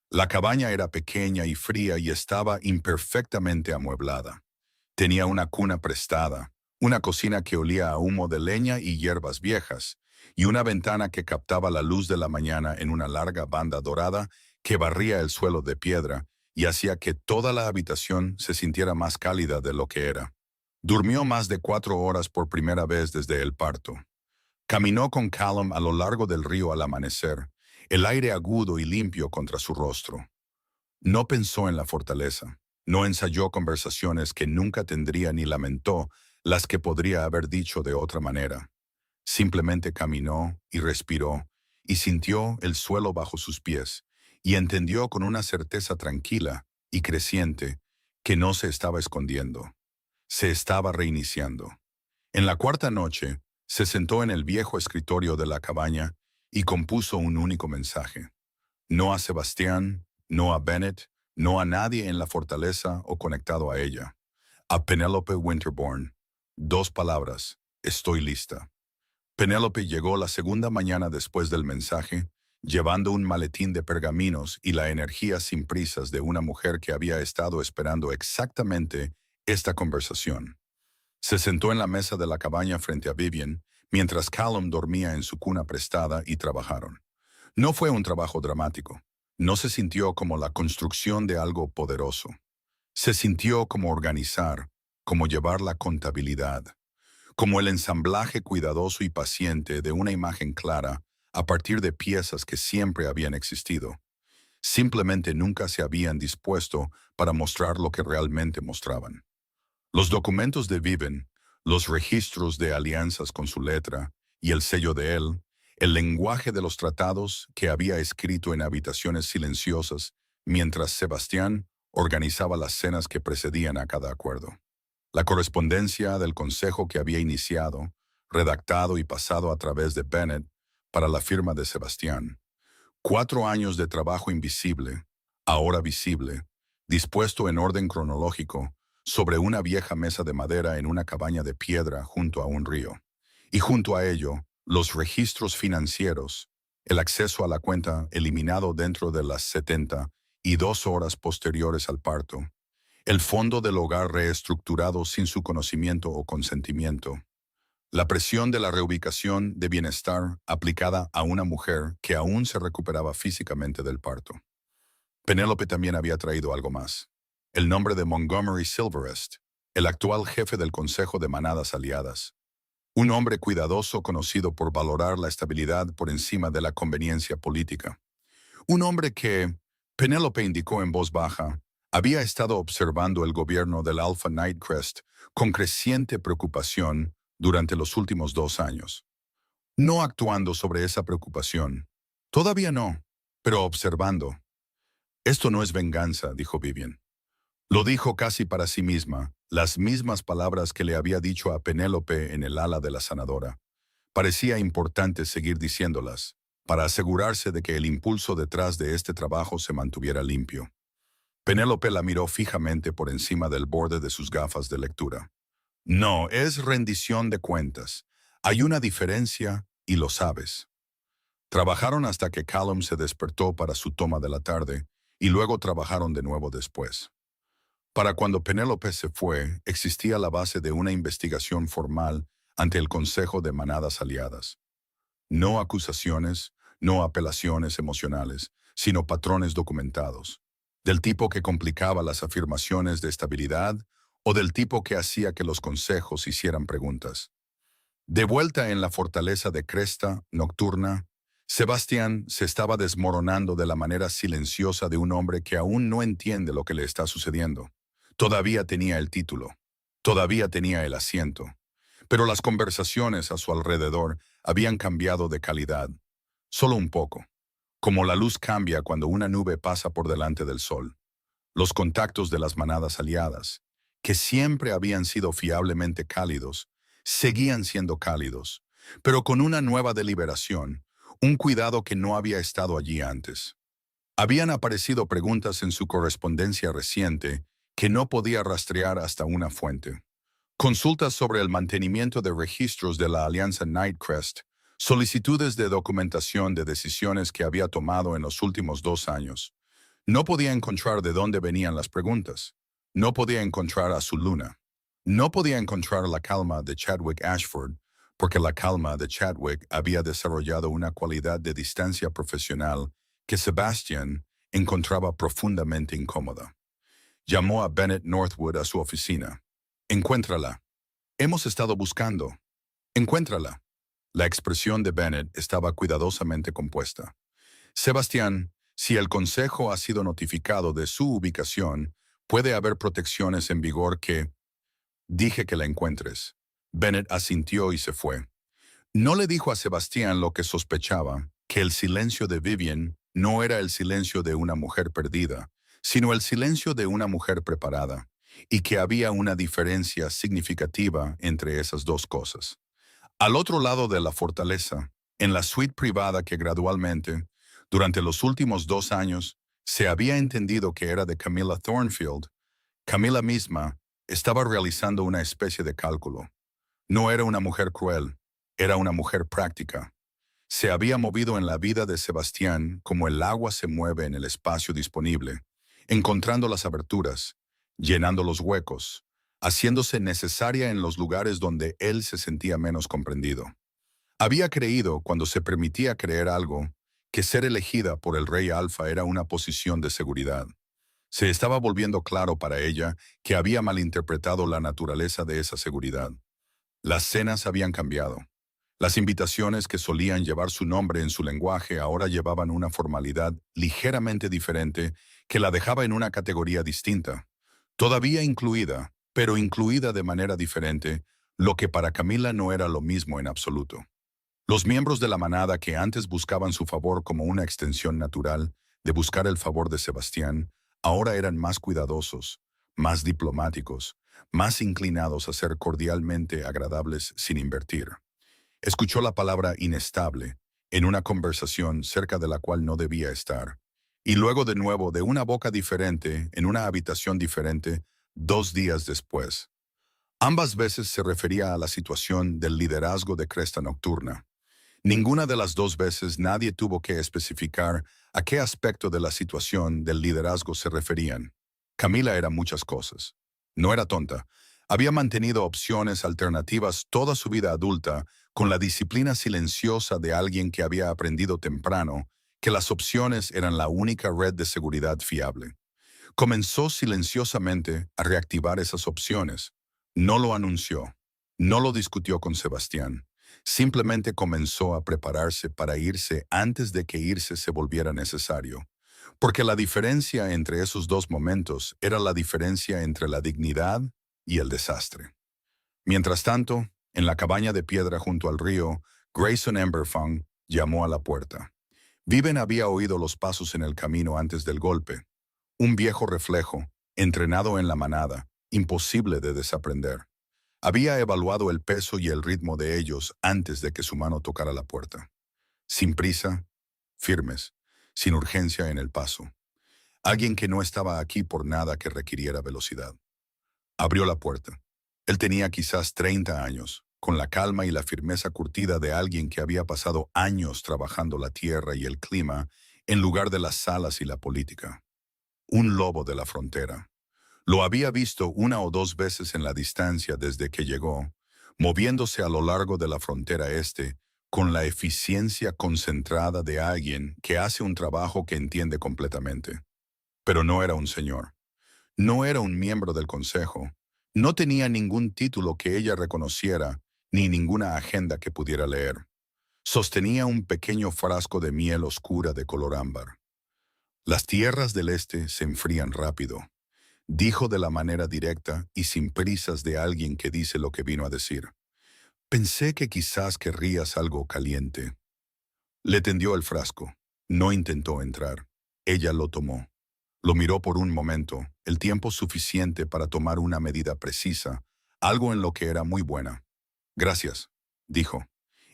La cabaña era pequeña y fría y estaba imperfectamente amueblada. Tenía una cuna prestada, una cocina que olía a humo de leña y hierbas viejas, y una ventana que captaba la luz de la mañana en una larga banda dorada que barría el suelo de piedra y hacía que toda la habitación se sintiera más cálida de lo que era. Durmió más de 4 horas por primera vez desde el parto. Caminó con Callum a lo largo del río al amanecer, el aire agudo y limpio contra su rostro. No pensó en la fortaleza, no ensayó conversaciones que nunca tendría ni lamentó las que podría haber dicho de otra manera. Simplemente caminó y respiró, y sintió el suelo bajo sus pies, y entendió con una certeza tranquila y creciente que no se estaba escondiendo, se estaba reiniciando. En la cuarta noche, se sentó en el viejo escritorio de la cabaña y compuso un único mensaje. No a Sebastián, no a Bennett, no a nadie en la fortaleza o conectado a ella. A Penélope Winterbourne. 2 palabras. Estoy lista. Penélope llegó la segunda mañana después del mensaje, llevando un maletín de pergaminos y la energía sin prisas de una mujer que había estado esperando exactamente esta conversación. Se sentó en la mesa de la cabaña frente a Vivian, mientras Callum dormía en su cuna prestada y trabajaron. No fue un trabajo dramático. No se sintió como la construcción de algo poderoso. Se sintió como organizar, como llevar la contabilidad, como el ensamblaje cuidadoso y paciente de una imagen clara a partir de piezas que siempre habían existido. Simplemente nunca se habían dispuesto para mostrar lo que realmente mostraban. Los documentos de Viven, los registros de alianzas con su letra y el sello de él, el lenguaje de los tratados que había escrito en habitaciones silenciosas mientras Sebastián organizaba las cenas que precedían a cada acuerdo. La correspondencia del consejo que había iniciado, redactado y pasado a través de Bennett para la firma de Sebastián. 4 años de trabajo invisible, ahora visible, dispuesto en orden cronológico, sobre una vieja mesa de madera en una cabaña de piedra junto a un río. Y junto a ello, los registros financieros, el acceso a la cuenta eliminado dentro de las 72 horas posteriores al parto, el fondo del hogar reestructurado sin su conocimiento o consentimiento, la presión de la reubicación de bienestar aplicada a una mujer que aún se recuperaba físicamente del parto. Penélope también había traído algo más. El nombre de Montgomery Silverest, el actual jefe del Consejo de Manadas Aliadas. Un hombre cuidadoso conocido por valorar la estabilidad por encima de la conveniencia política. Un hombre que, Penélope indicó en voz baja, había estado observando el gobierno del Alpha Nightcrest con creciente preocupación durante los últimos 2 años. No actuando sobre esa preocupación. Todavía no, pero observando. Esto no es venganza, dijo Vivian. Lo dijo casi para sí misma, las mismas palabras que le había dicho a Penélope en el ala de la sanadora. Parecía importante seguir diciéndolas, para asegurarse de que el impulso detrás de este trabajo se mantuviera limpio. Penélope la miró fijamente por encima del borde de sus gafas de lectura. No, es rendición de cuentas. Hay una diferencia y lo sabes. Trabajaron hasta que Callum se despertó para su toma de la tarde y luego trabajaron de nuevo después. Para cuando Penélope se fue, existía la base de una investigación formal ante el Consejo de Manadas Aliadas. No acusaciones, no apelaciones emocionales, sino patrones documentados, del tipo que complicaba las afirmaciones de estabilidad o del tipo que hacía que los consejos hicieran preguntas. De vuelta en la fortaleza de Cresta Nocturna, Sebastián se estaba desmoronando de la manera silenciosa de un hombre que aún no entiende lo que le está sucediendo. Todavía tenía el título, todavía tenía el asiento, pero las conversaciones a su alrededor habían cambiado de calidad, solo un poco, como la luz cambia cuando una nube pasa por delante del sol. Los contactos de las manadas aliadas, que siempre habían sido fiablemente cálidos, seguían siendo cálidos, pero con una nueva deliberación, un cuidado que no había estado allí antes. Habían aparecido preguntas en su correspondencia reciente que no podía rastrear hasta una fuente. Consultas sobre el mantenimiento de registros de la Alianza Nightcrest, solicitudes de documentación de decisiones que había tomado en los últimos 2 años. No podía encontrar de dónde venían las preguntas. No podía encontrar a su luna. No podía encontrar la calma de Chadwick Ashford, porque la calma de Chadwick había desarrollado una cualidad de distancia profesional que Sebastian encontraba profundamente incómoda. Llamó a Bennett Northwood a su oficina. Encuéntrala. Hemos estado buscando. Encuéntrala. La expresión de Bennett estaba cuidadosamente compuesta. Sebastián, si el Consejo ha sido notificado de su ubicación, puede haber protecciones en vigor que... Dije que la encuentres. Bennett asintió y se fue. No le dijo a Sebastián lo que sospechaba, que el silencio de Vivian no era el silencio de una mujer perdida, sino el silencio de una mujer preparada, y que había una diferencia significativa entre esas dos cosas. Al otro lado de la fortaleza, en la suite privada que gradualmente, durante los últimos 2 años, se había entendido que era de Camilla Thornfield, Camilla misma estaba realizando una especie de cálculo. No era una mujer cruel, era una mujer práctica. Se había movido en la vida de Sebastián como el agua se mueve en el espacio disponible, encontrando las aberturas, llenando los huecos, haciéndose necesaria en los lugares donde él se sentía menos comprendido. Había creído, cuando se permitía creer algo, que ser elegida por el Rey Alfa era una posición de seguridad. Se estaba volviendo claro para ella que había malinterpretado la naturaleza de esa seguridad. Las cenas habían cambiado. Las invitaciones que solían llevar su nombre en su lenguaje ahora llevaban una formalidad ligeramente diferente que la dejaba en una categoría distinta, todavía incluida, pero incluida de manera diferente, lo que para Camila no era lo mismo en absoluto. Los miembros de la manada que antes buscaban su favor como una extensión natural de buscar el favor de Sebastián, ahora eran más cuidadosos, más diplomáticos, más inclinados a ser cordialmente agradables sin invertir. Escuchó la palabra inestable en una conversación cerca de la cual no debía estar, y luego de nuevo de una boca diferente en una habitación diferente 2 días después. Ambas veces se refería a la situación del liderazgo de Cresta Nocturna. Ninguna de las 2 veces nadie tuvo que especificar a qué aspecto de la situación del liderazgo se referían. Camila era muchas cosas. No era tonta. Había mantenido opciones alternativas toda su vida adulta con la disciplina silenciosa de alguien que había aprendido temprano que las opciones eran la única red de seguridad fiable. Comenzó silenciosamente a reactivar esas opciones. No lo anunció. No lo discutió con Sebastián. Simplemente comenzó a prepararse para irse antes de que irse se volviera necesario. Porque la diferencia entre esos dos momentos era la diferencia entre la dignidad y el desastre. Mientras tanto, en la cabaña de piedra junto al río, Grayson Emberfang llamó a la puerta. Viven había oído los pasos en el camino antes del golpe. Un viejo reflejo, entrenado en la manada, imposible de desaprender. Había evaluado el peso y el ritmo de ellos antes de que su mano tocara la puerta. Sin prisa, firmes, sin urgencia en el paso. Alguien que no estaba aquí por nada que requiriera velocidad. Abrió la puerta. Él tenía quizás 30 años, con la calma y la firmeza curtida de alguien que había pasado años trabajando la tierra y el clima en lugar de las salas y la política. Un lobo de la frontera. Lo había visto una o dos veces en la distancia desde que llegó, moviéndose a lo largo de la frontera este, con la eficiencia concentrada de alguien que hace un trabajo que entiende completamente. Pero no era un señor. No era un miembro del consejo. No tenía ningún título que ella reconociera, ni ninguna agenda que pudiera leer. Sostenía un pequeño frasco de miel oscura de color ámbar. Las tierras del este se enfrían rápido, dijo de la manera directa y sin prisas de alguien que dice lo que vino a decir. Pensé que quizás querrías algo caliente. Le tendió el frasco. No intentó entrar. Ella lo tomó. Lo miró por un momento, el tiempo suficiente para tomar una medida precisa, algo en lo que era muy buena. Gracias, dijo.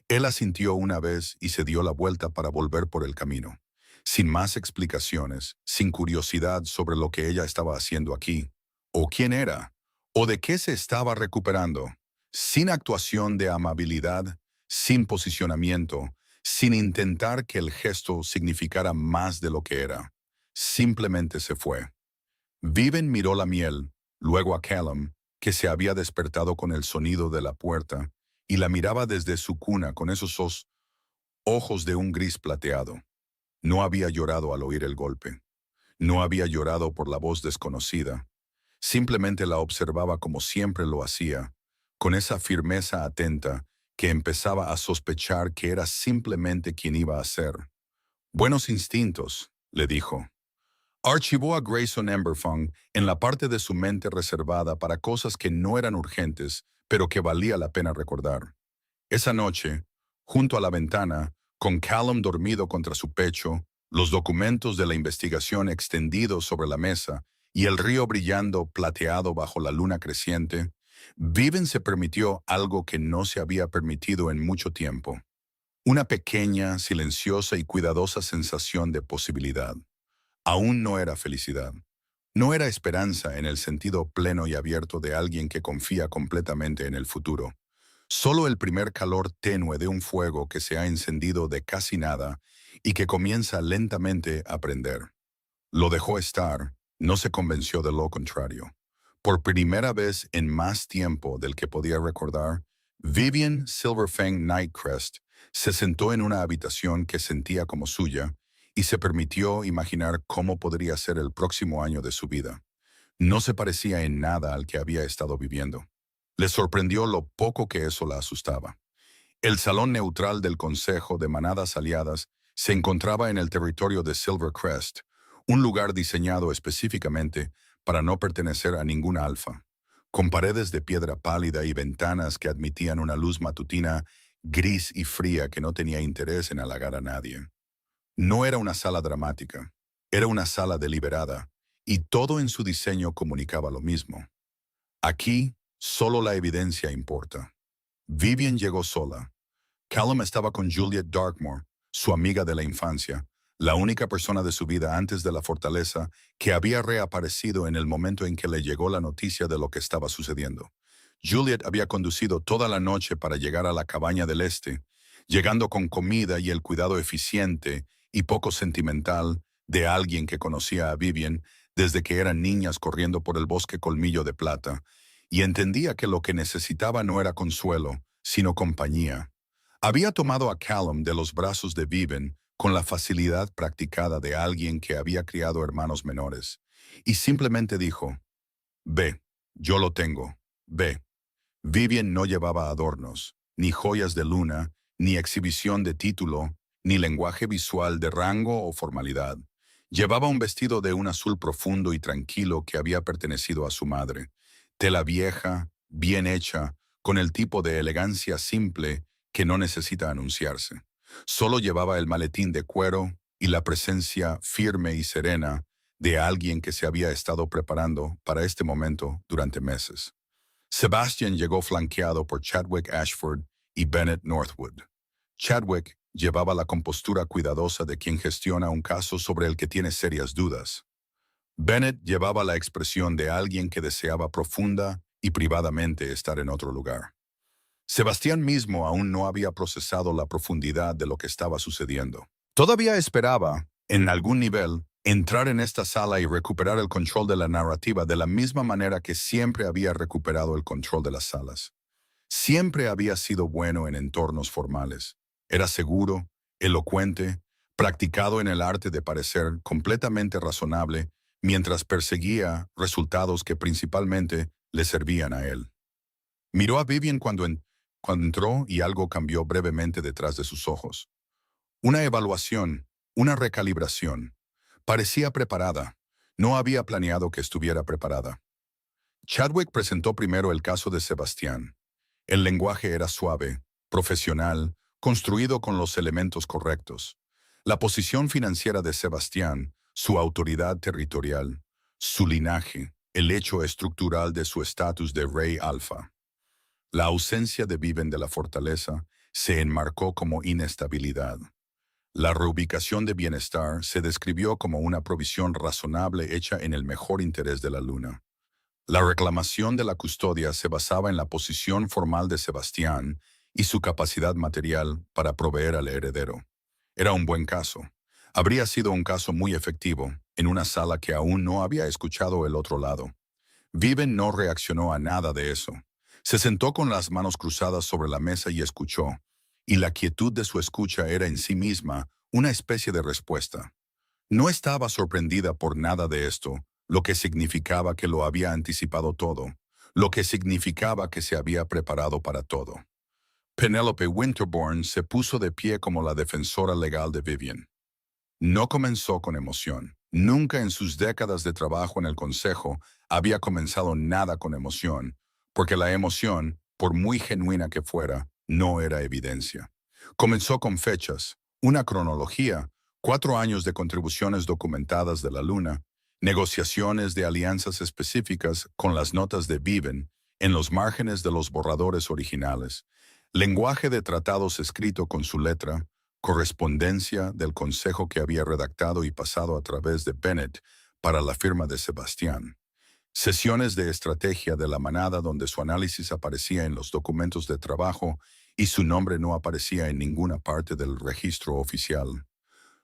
Él asintió una vez y se dio la vuelta para volver por el camino. Sin más explicaciones, sin curiosidad sobre lo que ella estaba haciendo aquí, o quién era, o de qué se estaba recuperando, sin actuación de amabilidad, sin posicionamiento, sin intentar que el gesto significara más de lo que era. Simplemente se fue. Viven miró la miel, luego a Callum, que se había despertado con el sonido de la puerta, y la miraba desde su cuna con esos ojos de un gris plateado. No había llorado al oír el golpe. No había llorado por la voz desconocida. Simplemente la observaba como siempre lo hacía, con esa firmeza atenta que empezaba a sospechar que era simplemente quien iba a ser. Buenos instintos, le dijo. Archivó a Grayson Emberfong en la parte de su mente reservada para cosas que no eran urgentes, pero que valía la pena recordar. Esa noche, junto a la ventana, con Callum dormido contra su pecho, los documentos de la investigación extendidos sobre la mesa y el río brillando plateado bajo la luna creciente, Viven se permitió algo que no se había permitido en mucho tiempo. Una pequeña, silenciosa y cuidadosa sensación de posibilidad. Aún no era felicidad. No era esperanza en el sentido pleno y abierto de alguien que confía completamente en el futuro. Solo el primer calor tenue de un fuego que se ha encendido de casi nada y que comienza lentamente a prender. Lo dejó estar, no se convenció de lo contrario. Por primera vez en más tiempo del que podía recordar, Vivian Silverfang Nightcrest se sentó en una habitación que sentía como suya y se permitió imaginar cómo podría ser el próximo año de su vida. No se parecía en nada al que había estado viviendo. Le sorprendió lo poco que eso la asustaba. El salón neutral del Consejo de Manadas Aliadas se encontraba en el territorio de Silvercrest, un lugar diseñado específicamente para no pertenecer a ninguna alfa, con paredes de piedra pálida y ventanas que admitían una luz matutina gris y fría que no tenía interés en halagar a nadie. No era una sala dramática, era una sala deliberada, y todo en su diseño comunicaba lo mismo. Aquí, solo la evidencia importa. Vivian llegó sola. Callum estaba con Juliet Darkmoor, su amiga de la infancia, la única persona de su vida antes de la fortaleza que había reaparecido en el momento en que le llegó la noticia de lo que estaba sucediendo. Juliet había conducido toda la noche para llegar a la cabaña del este, llegando con comida y el cuidado eficiente y poco sentimental de alguien que conocía a Vivian desde que eran niñas corriendo por el bosque Colmillo de Plata, y entendía que lo que necesitaba no era consuelo, sino compañía. Había tomado a Callum de los brazos de Vivian con la facilidad practicada de alguien que había criado hermanos menores, y simplemente dijo, «Ve, yo lo tengo, ve». Vivian no llevaba adornos, ni joyas de luna, ni exhibición de título, ni lenguaje visual de rango o formalidad. Llevaba un vestido de un azul profundo y tranquilo que había pertenecido a su madre, tela vieja, bien hecha, con el tipo de elegancia simple que no necesita anunciarse. Solo llevaba el maletín de cuero y la presencia firme y serena de alguien que se había estado preparando para este momento durante meses. Sebastian llegó flanqueado por Chadwick Ashford y Bennett Northwood. Chadwick llevaba la compostura cuidadosa de quien gestiona un caso sobre el que tiene serias dudas. Bennett llevaba la expresión de alguien que deseaba profunda y privadamente estar en otro lugar. Sebastián mismo aún no había procesado la profundidad de lo que estaba sucediendo. Todavía esperaba, en algún nivel, entrar en esta sala y recuperar el control de la narrativa de la misma manera que siempre había recuperado el control de las salas. Siempre había sido bueno en entornos formales. Era seguro, elocuente, practicado en el arte de parecer completamente razonable mientras perseguía resultados que principalmente le servían a él. Miró a Vivian cuando entró y algo cambió brevemente detrás de sus ojos. Una evaluación, una recalibración. Parecía preparada. No había planeado que estuviera preparada. Chadwick presentó primero el caso de Sebastián. El lenguaje era suave, profesional, construido con los elementos correctos. La posición financiera de Sebastián, su autoridad territorial, su linaje, el hecho estructural de su estatus de rey alfa. La ausencia de Viven de la fortaleza se enmarcó como inestabilidad. La reubicación de bienestar se describió como una provisión razonable hecha en el mejor interés de la luna. La reclamación de la custodia se basaba en la posición formal de Sebastián y su capacidad material para proveer al heredero. Era un buen caso. Habría sido un caso muy efectivo, en una sala que aún no había escuchado el otro lado. Viven no reaccionó a nada de eso. Se sentó con las manos cruzadas sobre la mesa y escuchó, y la quietud de su escucha era en sí misma una especie de respuesta. No estaba sorprendida por nada de esto, lo que significaba que lo había anticipado todo, lo que significaba que se había preparado para todo. Penelope Winterbourne se puso de pie como la defensora legal de Vivian. No comenzó con emoción. Nunca en sus décadas de trabajo en el consejo había comenzado nada con emoción, porque la emoción, por muy genuina que fuera, no era evidencia. Comenzó con fechas, una cronología, 4 años de contribuciones documentadas de la Luna, negociaciones de alianzas específicas con las notas de Viven en los márgenes de los borradores originales, lenguaje de tratados escrito con su letra, correspondencia del consejo que había redactado y pasado a través de Bennett para la firma de Sebastián. Sesiones de estrategia de la manada donde su análisis aparecía en los documentos de trabajo y su nombre no aparecía en ninguna parte del registro oficial.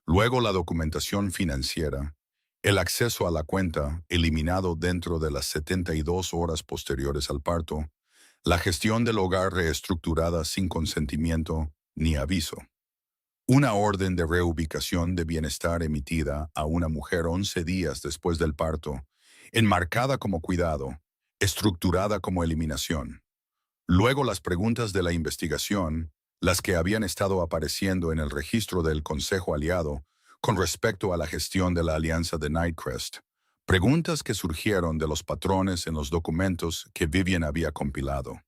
Luego la documentación financiera, el acceso a la cuenta eliminado dentro de las 72 horas posteriores al parto, la gestión del hogar reestructurada sin consentimiento ni aviso. Una orden de reubicación de bienestar emitida a una mujer 11 días después del parto, enmarcada como cuidado, estructurada como eliminación. Luego las preguntas de la investigación, las que habían estado apareciendo en el registro del Consejo Aliado con respecto a la gestión de la alianza de Nightcrest, preguntas que surgieron de los patrones en los documentos que Vivian había compilado.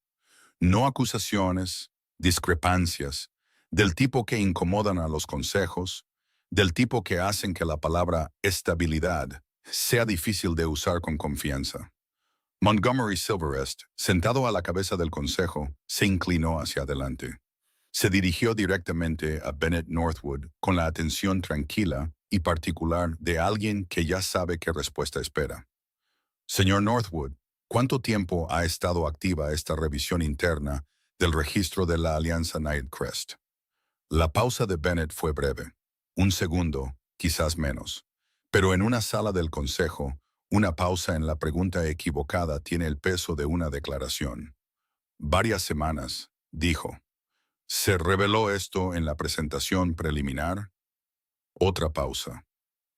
No acusaciones, discrepancias, del tipo que incomodan a los consejos, del tipo que hacen que la palabra estabilidad sea difícil de usar con confianza. Montgomery Silverest, sentado a la cabeza del consejo, se inclinó hacia adelante. Se dirigió directamente a Bennett Northwood con la atención tranquila y particular de alguien que ya sabe qué respuesta espera. Señor Northwood, ¿cuánto tiempo ha estado activa esta revisión interna del registro de la Alianza Nightcrest? La pausa de Bennett fue breve. Un segundo, quizás menos. Pero en una sala del consejo, una pausa en la pregunta equivocada tiene el peso de una declaración. Varias semanas, dijo. ¿Se reveló esto en la presentación preliminar? Otra pausa.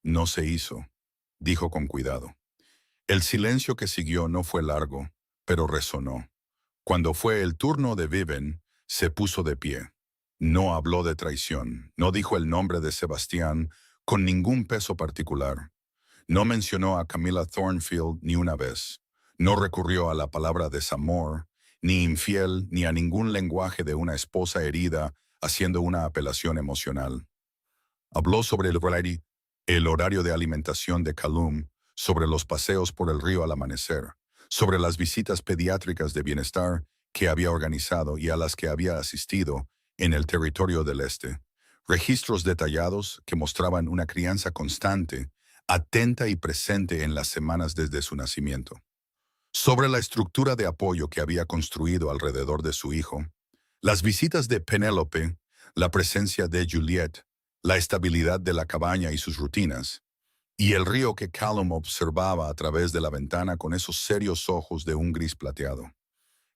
No se hizo, dijo con cuidado. El silencio que siguió no fue largo, pero resonó. Cuando fue el turno de Viven, se puso de pie. No habló de traición, no dijo el nombre de Sebastián con ningún peso particular. No mencionó a Camilla Thornfield ni una vez. No recurrió a la palabra desamor, ni infiel, ni a ningún lenguaje de una esposa herida haciendo una apelación emocional. Habló sobre el horario de alimentación de Calum, sobre los paseos por el río al amanecer, sobre las visitas pediátricas de bienestar que había organizado y a las que había asistido en el territorio del este. Registros detallados que mostraban una crianza constante, atenta y presente en las semanas desde su nacimiento. Sobre la estructura de apoyo que había construido alrededor de su hijo, Las visitas de Penélope, la presencia de Juliet, la estabilidad de la cabaña y sus rutinas, y el río que Callum observaba a través de la ventana con esos serios ojos de un gris plateado.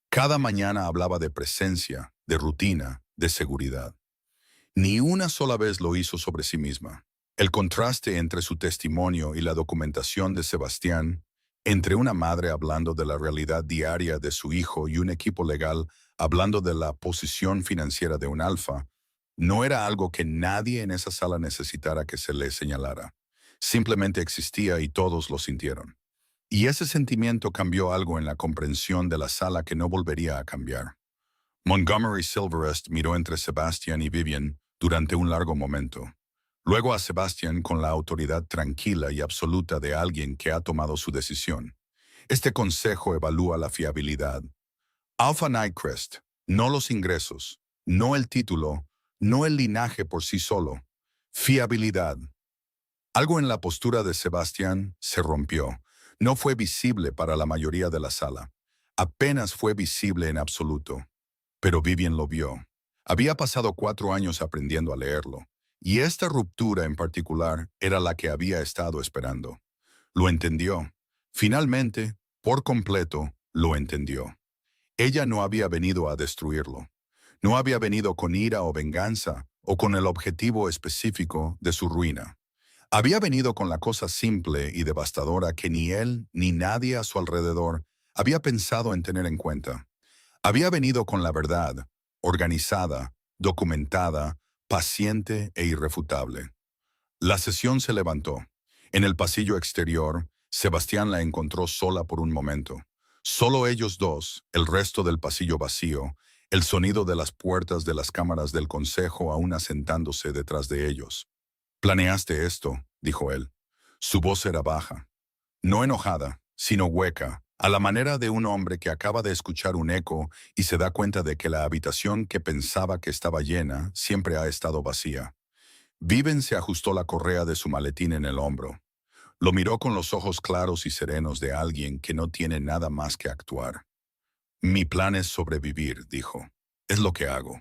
Cada mañana hablaba de presencia, de rutina, de seguridad. Ni una sola vez lo hizo sobre sí misma. El contraste entre su testimonio y la documentación de Sebastián, entre una madre hablando de la realidad diaria de su hijo y un equipo legal hablando de la posición financiera de un alfa, no era algo que nadie en esa sala necesitara que se le señalara. Simplemente existía y todos lo sintieron. Y ese sentimiento cambió algo en la comprensión de la sala que no volvería a cambiar. Montgomery Silverest miró entre Sebastian y Vivian durante un largo momento. Luego a Sebastian con la autoridad tranquila y absoluta de alguien que ha tomado su decisión. Este consejo evalúa la fiabilidad. Alpha Nightcrest, no los ingresos, no el título, no el linaje por sí solo. Fiabilidad. Algo en la postura de Sebastián se rompió. No fue visible para la mayoría de la sala. Apenas fue visible en absoluto. Pero Vivian lo vio. Había pasado 4 años aprendiendo a leerlo. Y esta ruptura en particular era la que había estado esperando. Lo entendió. Finalmente, por completo, lo entendió. Ella no había venido a destruirlo. No había venido con ira o venganza o con el objetivo específico de su ruina. Había venido con la cosa simple y devastadora que ni él ni nadie a su alrededor había pensado en tener en cuenta. Había venido con la verdad, organizada, documentada, paciente e irrefutable. La sesión se levantó. En el pasillo exterior, Sebastián la encontró sola por un momento. Solo ellos dos, el resto del pasillo vacío, el sonido de las puertas de las cámaras del consejo aún asentándose detrás de ellos. «Planeaste esto», dijo él. Su voz era baja. No enojada, sino hueca, a la manera de un hombre que acaba de escuchar un eco y se da cuenta de que la habitación que pensaba que estaba llena siempre ha estado vacía. Viven se ajustó la correa de su maletín en el hombro. Lo miró con los ojos claros y serenos de alguien que no tiene nada más que actuar. «Mi plan es sobrevivir», dijo. «Es lo que hago».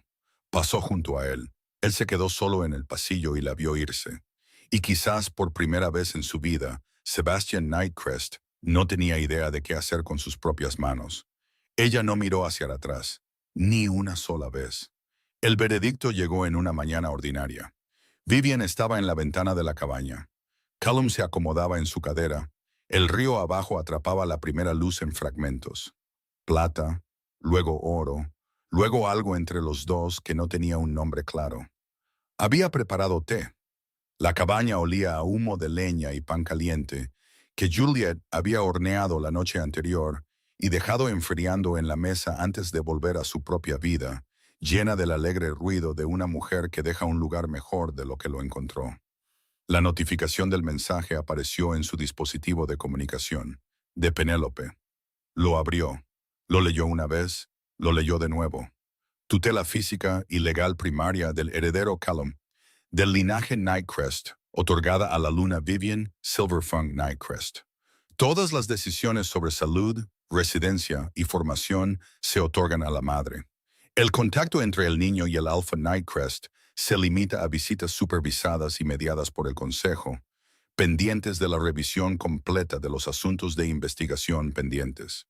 Pasó junto a él. Él se quedó solo en el pasillo y la vio irse. Y quizás por primera vez en su vida, Sebastian Nightcrest no tenía idea de qué hacer con sus propias manos. Ella no miró hacia atrás, ni una sola vez. El veredicto llegó en una mañana ordinaria. Vivian estaba en la ventana de la cabaña. Callum se acomodaba en su cadera. El río abajo atrapaba la primera luz en fragmentos. Plata, luego oro, luego algo entre los dos que no tenía un nombre claro. Había preparado té. La cabaña olía a humo de leña y pan caliente, que Juliet había horneado la noche anterior y dejado enfriando en la mesa antes de volver a su propia vida, llena del alegre ruido de una mujer que deja un lugar mejor de lo que lo encontró. La notificación del mensaje apareció en su dispositivo de comunicación, de Penélope. Lo abrió, lo leyó una vez, lo leyó de nuevo. Tutela física y legal primaria del heredero Callum, del linaje Nightcrest, otorgada a la luna Vivian Silverfang Nightcrest. Todas las decisiones sobre salud, residencia y formación se otorgan a la madre. El contacto entre el niño y el Alpha Nightcrest se limita a visitas supervisadas y mediadas por el consejo, pendientes de la revisión completa de los asuntos de investigación pendientes.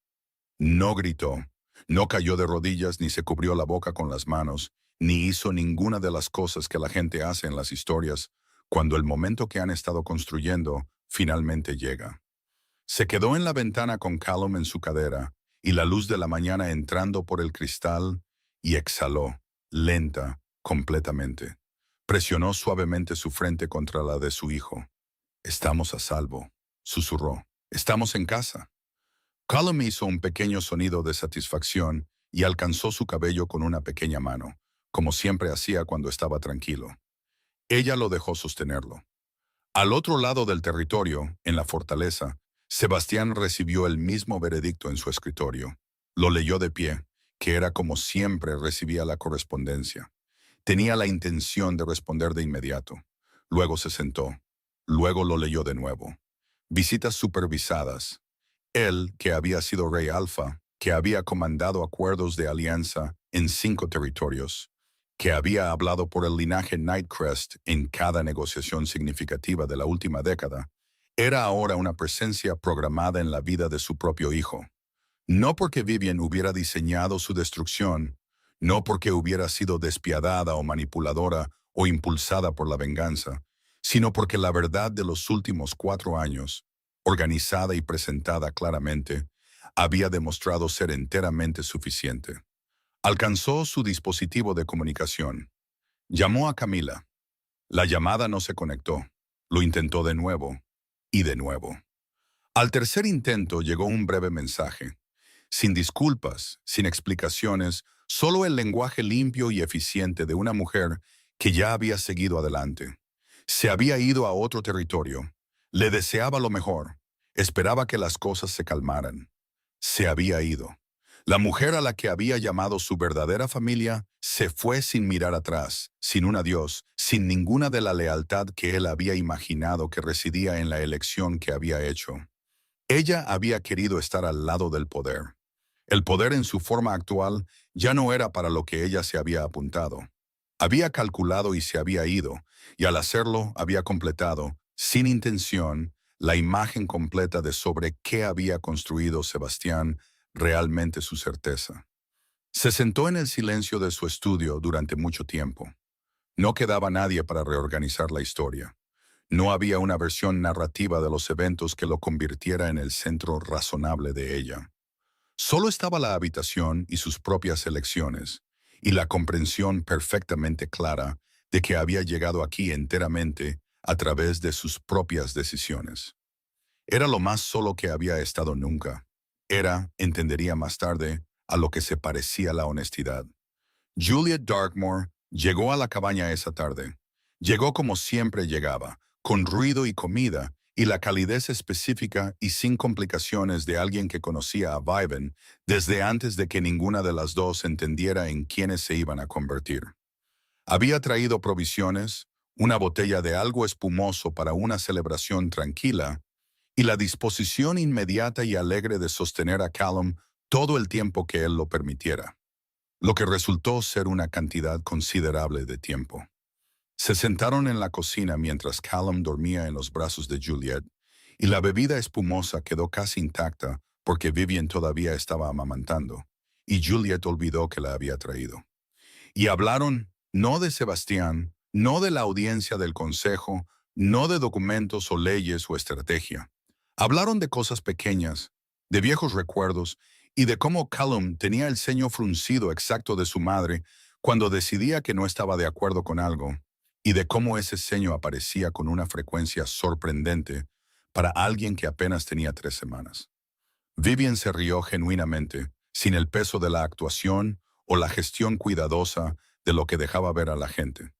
No gritó, no cayó de rodillas ni se cubrió la boca con las manos, ni hizo ninguna de las cosas que la gente hace en las historias cuando el momento que han estado construyendo finalmente llega. Se quedó en la ventana con Callum en su cadera y la luz de la mañana entrando por el cristal y exhaló, lenta, completamente. Presionó suavemente su frente contra la de su hijo. «Estamos a salvo», susurró. «Estamos en casa». Callum hizo un pequeño sonido de satisfacción y alcanzó su cabello con una pequeña mano, como siempre hacía cuando estaba tranquilo. Ella lo dejó sostenerlo. Al otro lado del territorio, en la fortaleza, Sebastián recibió el mismo veredicto en su escritorio. Lo leyó de pie, que era como siempre recibía la correspondencia. Tenía la intención de responder de inmediato. Luego se sentó. Luego lo leyó de nuevo. Visitas supervisadas. Él, que había sido rey alfa, que había comandado acuerdos de alianza en 5 territorios, que había hablado por el linaje Nightcrest en cada negociación significativa de la última década, era ahora una presencia programada en la vida de su propio hijo. No porque Vivian hubiera diseñado su destrucción, no porque hubiera sido despiadada o manipuladora o impulsada por la venganza, sino porque la verdad de los últimos 4 años, organizada y presentada claramente, había demostrado ser enteramente suficiente. Alcanzó su dispositivo de comunicación. Llamó a Camila. La llamada no se conectó. Lo intentó de nuevo y de nuevo. Al tercer intento llegó un breve mensaje. Sin disculpas, sin explicaciones, solo el lenguaje limpio y eficiente de una mujer que ya había seguido adelante. Se había ido a otro territorio. Le deseaba lo mejor. Esperaba que las cosas se calmaran. Se había ido. La mujer a la que había llamado su verdadera familia se fue sin mirar atrás, sin un adiós, sin ninguna de la lealtad que él había imaginado que residía en la elección que había hecho. Ella había querido estar al lado del poder. El poder en su forma actual ya no era para lo que ella se había apuntado. Había calculado y se había ido, y al hacerlo había completado, sin intención, la imagen completa de sobre qué había construido Sebastián realmente su certeza. Se sentó en el silencio de su estudio durante mucho tiempo. No quedaba nadie para reorganizar la historia. No había una versión narrativa de los eventos que lo convirtiera en el centro razonable de ella. Solo estaba la habitación y sus propias elecciones, y la comprensión perfectamente clara de que había llegado aquí enteramente a través de sus propias decisiones. Era lo más solo que había estado nunca. Era, entendería más tarde, a lo que se parecía la honestidad. Juliet Darkmoor llegó a la cabaña esa tarde. Llegó como siempre llegaba, con ruido y comida, y la calidez específica y sin complicaciones de alguien que conocía a Viven desde antes de que ninguna de las dos entendiera en quiénes se iban a convertir. Había traído provisiones, una botella de algo espumoso para una celebración tranquila, y la disposición inmediata y alegre de sostener a Callum todo el tiempo que él lo permitiera, lo que resultó ser una cantidad considerable de tiempo. Se sentaron en la cocina mientras Callum dormía en los brazos de Juliet, y la bebida espumosa quedó casi intacta porque Vivian todavía estaba amamantando, y Juliet olvidó que la había traído. Y hablaron no de Sebastián, no de la audiencia del consejo, no de documentos o leyes o estrategia. Hablaron de cosas pequeñas, de viejos recuerdos y de cómo Callum tenía el ceño fruncido exacto de su madre cuando decidía que no estaba de acuerdo con algo, y de cómo ese ceño aparecía con una frecuencia sorprendente para alguien que apenas tenía 3 semanas. Vivian se rió genuinamente, sin el peso de la actuación o la gestión cuidadosa de lo que dejaba ver a la gente.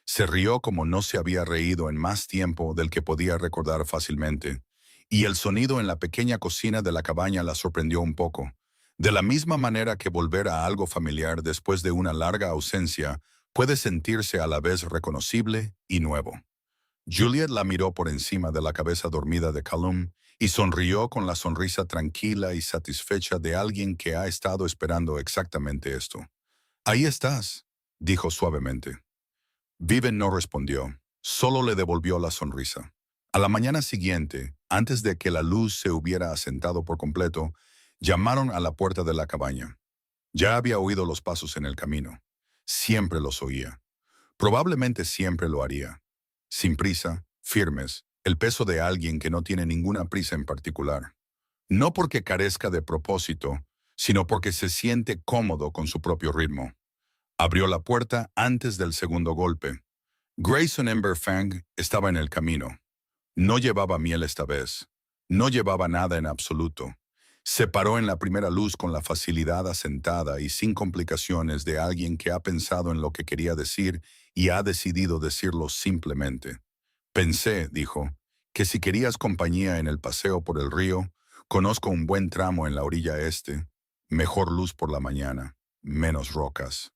Se rió como no se había reído en más tiempo del que podía recordar fácilmente, y el sonido en la pequeña cocina de la cabaña la sorprendió un poco, de la misma manera que volver a algo familiar después de una larga ausencia puede sentirse a la vez reconocible y nuevo. Juliet la miró por encima de la cabeza dormida de Callum y sonrió con la sonrisa tranquila y satisfecha de alguien que ha estado esperando exactamente esto. «Ahí estás», dijo suavemente. Viven no respondió, solo le devolvió la sonrisa. A la mañana siguiente, antes de que la luz se hubiera asentado por completo, llamaron a la puerta de la cabaña. Ya había oído los pasos en el camino. Siempre los oía. Probablemente siempre lo haría. Sin prisa, firmes, el peso de alguien que no tiene ninguna prisa en particular. No porque carezca de propósito, sino porque se siente cómodo con su propio ritmo. Abrió la puerta antes del segundo golpe. Grayson Emberfang estaba en el camino. No llevaba miel esta vez. No llevaba nada en absoluto. Se paró en la primera luz con la facilidad asentada y sin complicaciones de alguien que ha pensado en lo que quería decir y ha decidido decirlo simplemente. Pensé, dijo, que si querías compañía en el paseo por el río, conozco un buen tramo en la orilla este. Mejor luz por la mañana, menos rocas.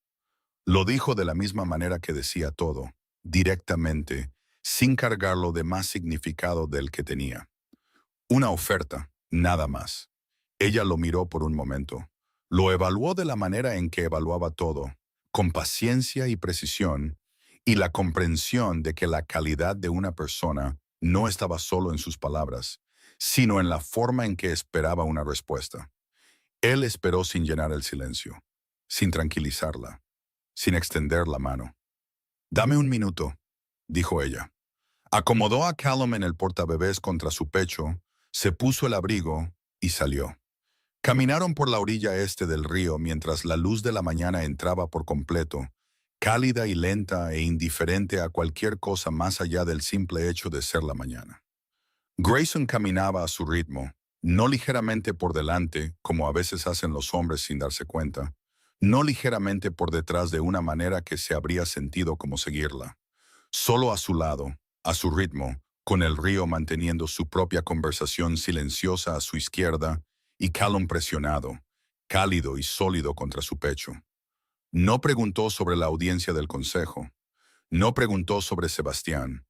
Lo dijo de la misma manera que decía todo, directamente, sin cargarlo de más significado del que tenía. Una oferta, nada más. Ella lo miró por un momento. Lo evaluó de la manera en que evaluaba todo, con paciencia y precisión, y la comprensión de que la calidad de una persona no estaba solo en sus palabras, sino en la forma en que esperaba una respuesta. Él esperó sin llenar el silencio, sin tranquilizarla, sin extender la mano. «Dame un minuto», dijo ella. Acomodó a Callum en el portabebés contra su pecho, se puso el abrigo y salió. Caminaron por la orilla este del río mientras la luz de la mañana entraba por completo, cálida y lenta e indiferente a cualquier cosa más allá del simple hecho de ser la mañana. Grayson caminaba a su ritmo, no ligeramente por delante, como a veces hacen los hombres sin darse cuenta, no ligeramente por detrás de una manera que se habría sentido como seguirla. Solo a su lado, a su ritmo, con el río manteniendo su propia conversación silenciosa a su izquierda y Callum presionado, cálido y sólido contra su pecho. No preguntó sobre la audiencia del consejo. No preguntó sobre Sebastián.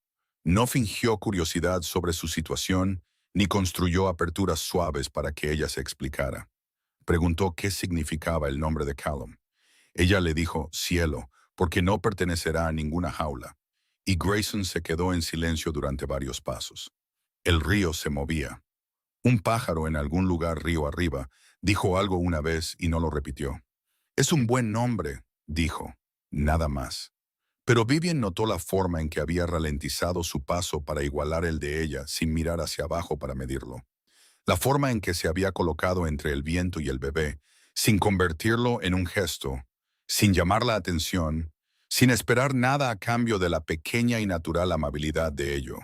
No fingió curiosidad sobre su situación, ni construyó aperturas suaves para que ella se explicara. Preguntó qué significaba el nombre de Callum. Ella le dijo cielo, porque no pertenecerá a ninguna jaula, y Grayson se quedó en silencio durante varios pasos. El río se movía. Un pájaro en algún lugar río arriba dijo algo una vez y no lo repitió. «Es un buen nombre», dijo, nada más. Pero Vivian notó la forma en que había ralentizado su paso para igualar el de ella sin mirar hacia abajo para medirlo. La forma en que se había colocado entre el viento y el bebé, sin convertirlo en un gesto, sin llamar la atención, sin esperar nada a cambio de la pequeña y natural amabilidad de ello.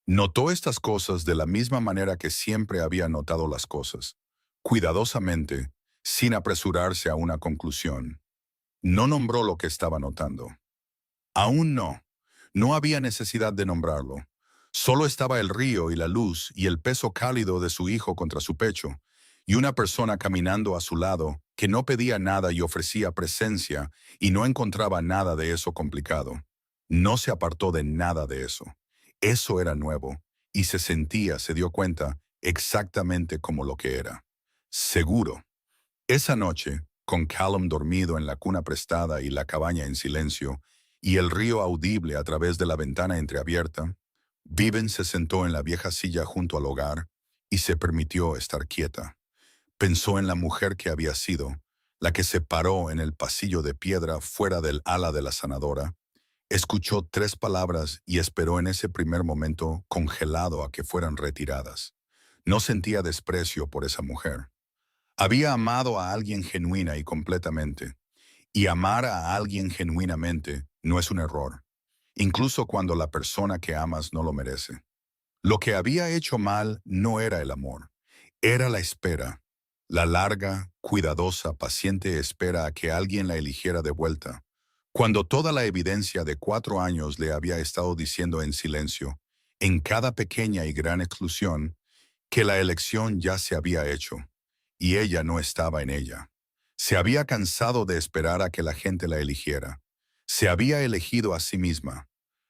Notó estas cosas de la misma manera que siempre había notado las cosas, cuidadosamente, sin apresurarse a una conclusión. No nombró lo que estaba notando. Aún no. No había necesidad de nombrarlo. Solo estaba el río y la luz y el peso cálido de su hijo contra su pecho, y una persona caminando a su lado que no pedía nada y ofrecía presencia y no encontraba nada de eso complicado. No se apartó de nada de eso. Eso era nuevo, y se sentía, se dio cuenta, exactamente como lo que era. Seguro. Esa noche, con Callum dormido en la cuna prestada y la cabaña en silencio, y el río audible a través de la ventana entreabierta, Viven se sentó en la vieja silla junto al hogar y se permitió estar quieta. Pensó en la mujer que había sido, la que se paró en el pasillo de piedra fuera del ala de la sanadora, escuchó 3 palabras y esperó en ese primer momento congelado a que fueran retiradas. No sentía desprecio por esa mujer. Había amado a alguien genuina y completamente, y amar a alguien genuinamente no es un error, incluso cuando la persona que amas no lo merece. Lo que había hecho mal no era el amor, era la espera, la larga, cuidadosa, paciente espera a que alguien la eligiera de vuelta, cuando toda la evidencia de 4 años le había estado diciendo en silencio, en cada pequeña y gran exclusión, que la elección ya se había hecho, y ella no estaba en ella. Se había cansado de esperar a que la gente la eligiera. Se había elegido a sí misma.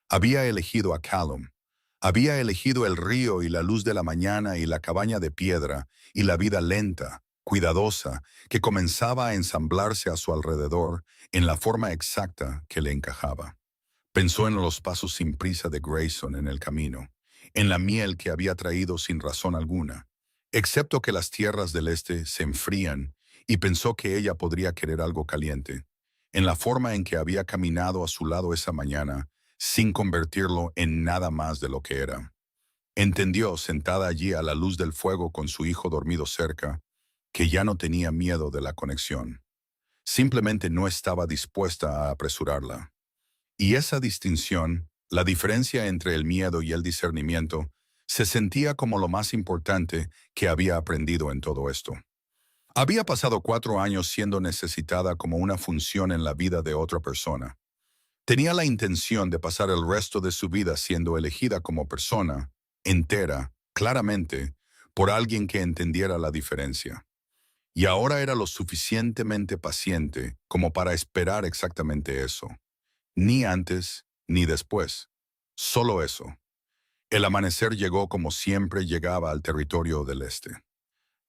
Había elegido a Callum. Había elegido el río y la luz de la mañana y la cabaña de piedra y la vida lenta, cuidadosa, que comenzaba a ensamblarse a su alrededor en la forma exacta que le encajaba. Pensó en los pasos sin prisa de Grayson en el camino, en la miel que había traído sin razón alguna, excepto que las tierras del este se enfrían, y pensó que ella podría querer algo caliente, en la forma en que había caminado a su lado esa mañana, sin convertirlo en nada más de lo que era. Entendió, sentada allí a la luz del fuego con su hijo dormido cerca, que ya no tenía miedo de la conexión. Simplemente no estaba dispuesta a apresurarla. Y esa distinción, la diferencia entre el miedo y el discernimiento, se sentía como lo más importante que había aprendido en todo esto. Había pasado 4 años siendo necesitada como una función en la vida de otra persona. Tenía la intención de pasar el resto de su vida siendo elegida como persona, entera, claramente, por alguien que entendiera la diferencia. Y ahora era lo suficientemente paciente como para esperar exactamente eso. Ni antes ni después. Solo eso. El amanecer llegó como siempre llegaba al territorio del este.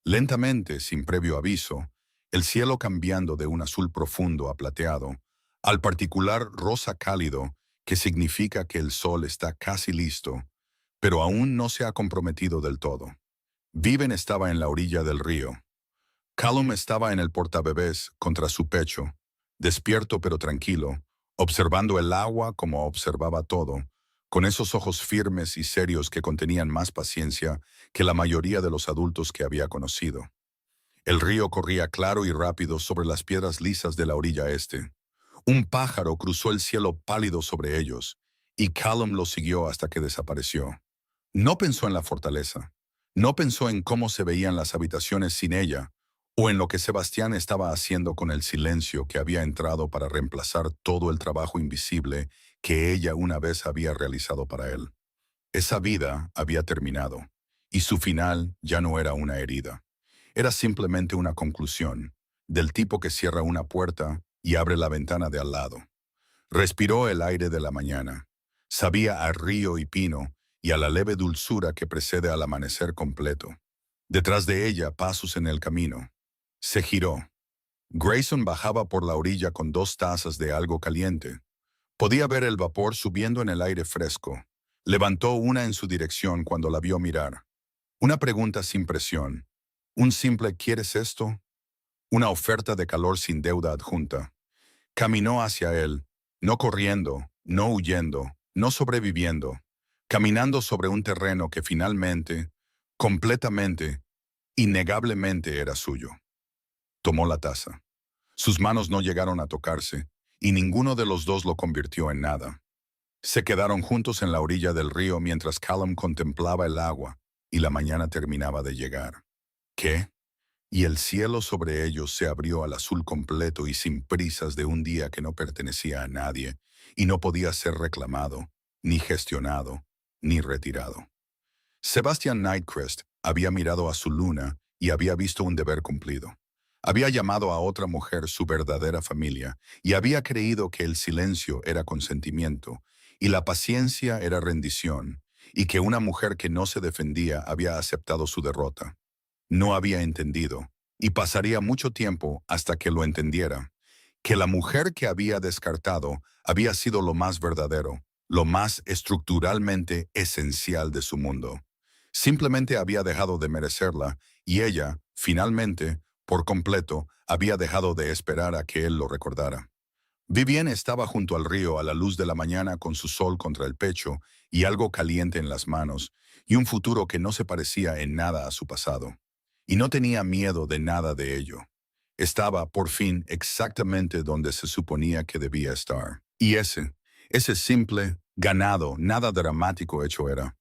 Lentamente, sin previo aviso, el cielo cambiando de un azul profundo a plateado, al particular rosa cálido, que significa que el sol está casi listo, pero aún no se ha comprometido del todo. Viven estaba en la orilla del río. Callum estaba en el portabebés contra su pecho, despierto pero tranquilo, observando el agua como observaba todo, con esos ojos firmes y serios que contenían más paciencia que la mayoría de los adultos que había conocido. El río corría claro y rápido sobre las piedras lisas de la orilla este. Un pájaro cruzó el cielo pálido sobre ellos, y Callum lo siguió hasta que desapareció. No pensó en la fortaleza, no pensó en cómo se veían las habitaciones sin ella, o en lo que Sebastián estaba haciendo con el silencio que había entrado para reemplazar todo el trabajo invisible que ella una vez había realizado para él. Esa vida había terminado, y su final ya no era una herida. Era simplemente una conclusión, del tipo que cierra una puerta y abre la ventana de al lado. Respiró el aire de la mañana. Sabía a río y pino y a la leve dulzura que precede al amanecer completo. Detrás de ella, pasos en el camino. Se giró. Grayson bajaba por la orilla con 2 tazas de algo caliente. Podía ver el vapor subiendo en el aire fresco. Levantó una en su dirección cuando la vio mirar. Una pregunta sin presión. Un simple ¿quieres esto? Una oferta de calor sin deuda adjunta. Caminó hacia él, no corriendo, no huyendo, no sobreviviendo, caminando sobre un terreno que finalmente, completamente, innegablemente era suyo. Tomó la taza. Sus manos no llegaron a tocarse, y ninguno de los dos lo convirtió en nada. Se quedaron juntos en la orilla del río mientras Callum contemplaba el agua y la mañana terminaba de llegar. ¿Qué? Y el cielo sobre ellos se abrió al azul completo y sin prisas de un día que no pertenecía a nadie y no podía ser reclamado, ni gestionado, ni retirado. Sebastian Nightcrest había mirado a su luna y había visto un deber cumplido. Había llamado a otra mujer su verdadera familia y había creído que el silencio era consentimiento y la paciencia era rendición y que una mujer que no se defendía había aceptado su derrota. No había entendido, y pasaría mucho tiempo hasta que lo entendiera, que la mujer que había descartado había sido lo más verdadero, lo más estructuralmente esencial de su mundo. Simplemente había dejado de merecerla, y ella, finalmente, por completo, había dejado de esperar a que él lo recordara. Vivien estaba junto al río a la luz de la mañana con su sol contra el pecho y algo caliente en las manos, y un futuro que no se parecía en nada a su pasado. Y no tenía miedo de nada de ello. Estaba, por fin, exactamente donde se suponía que debía estar. Y ese simple, ganado, nada dramático hecho era.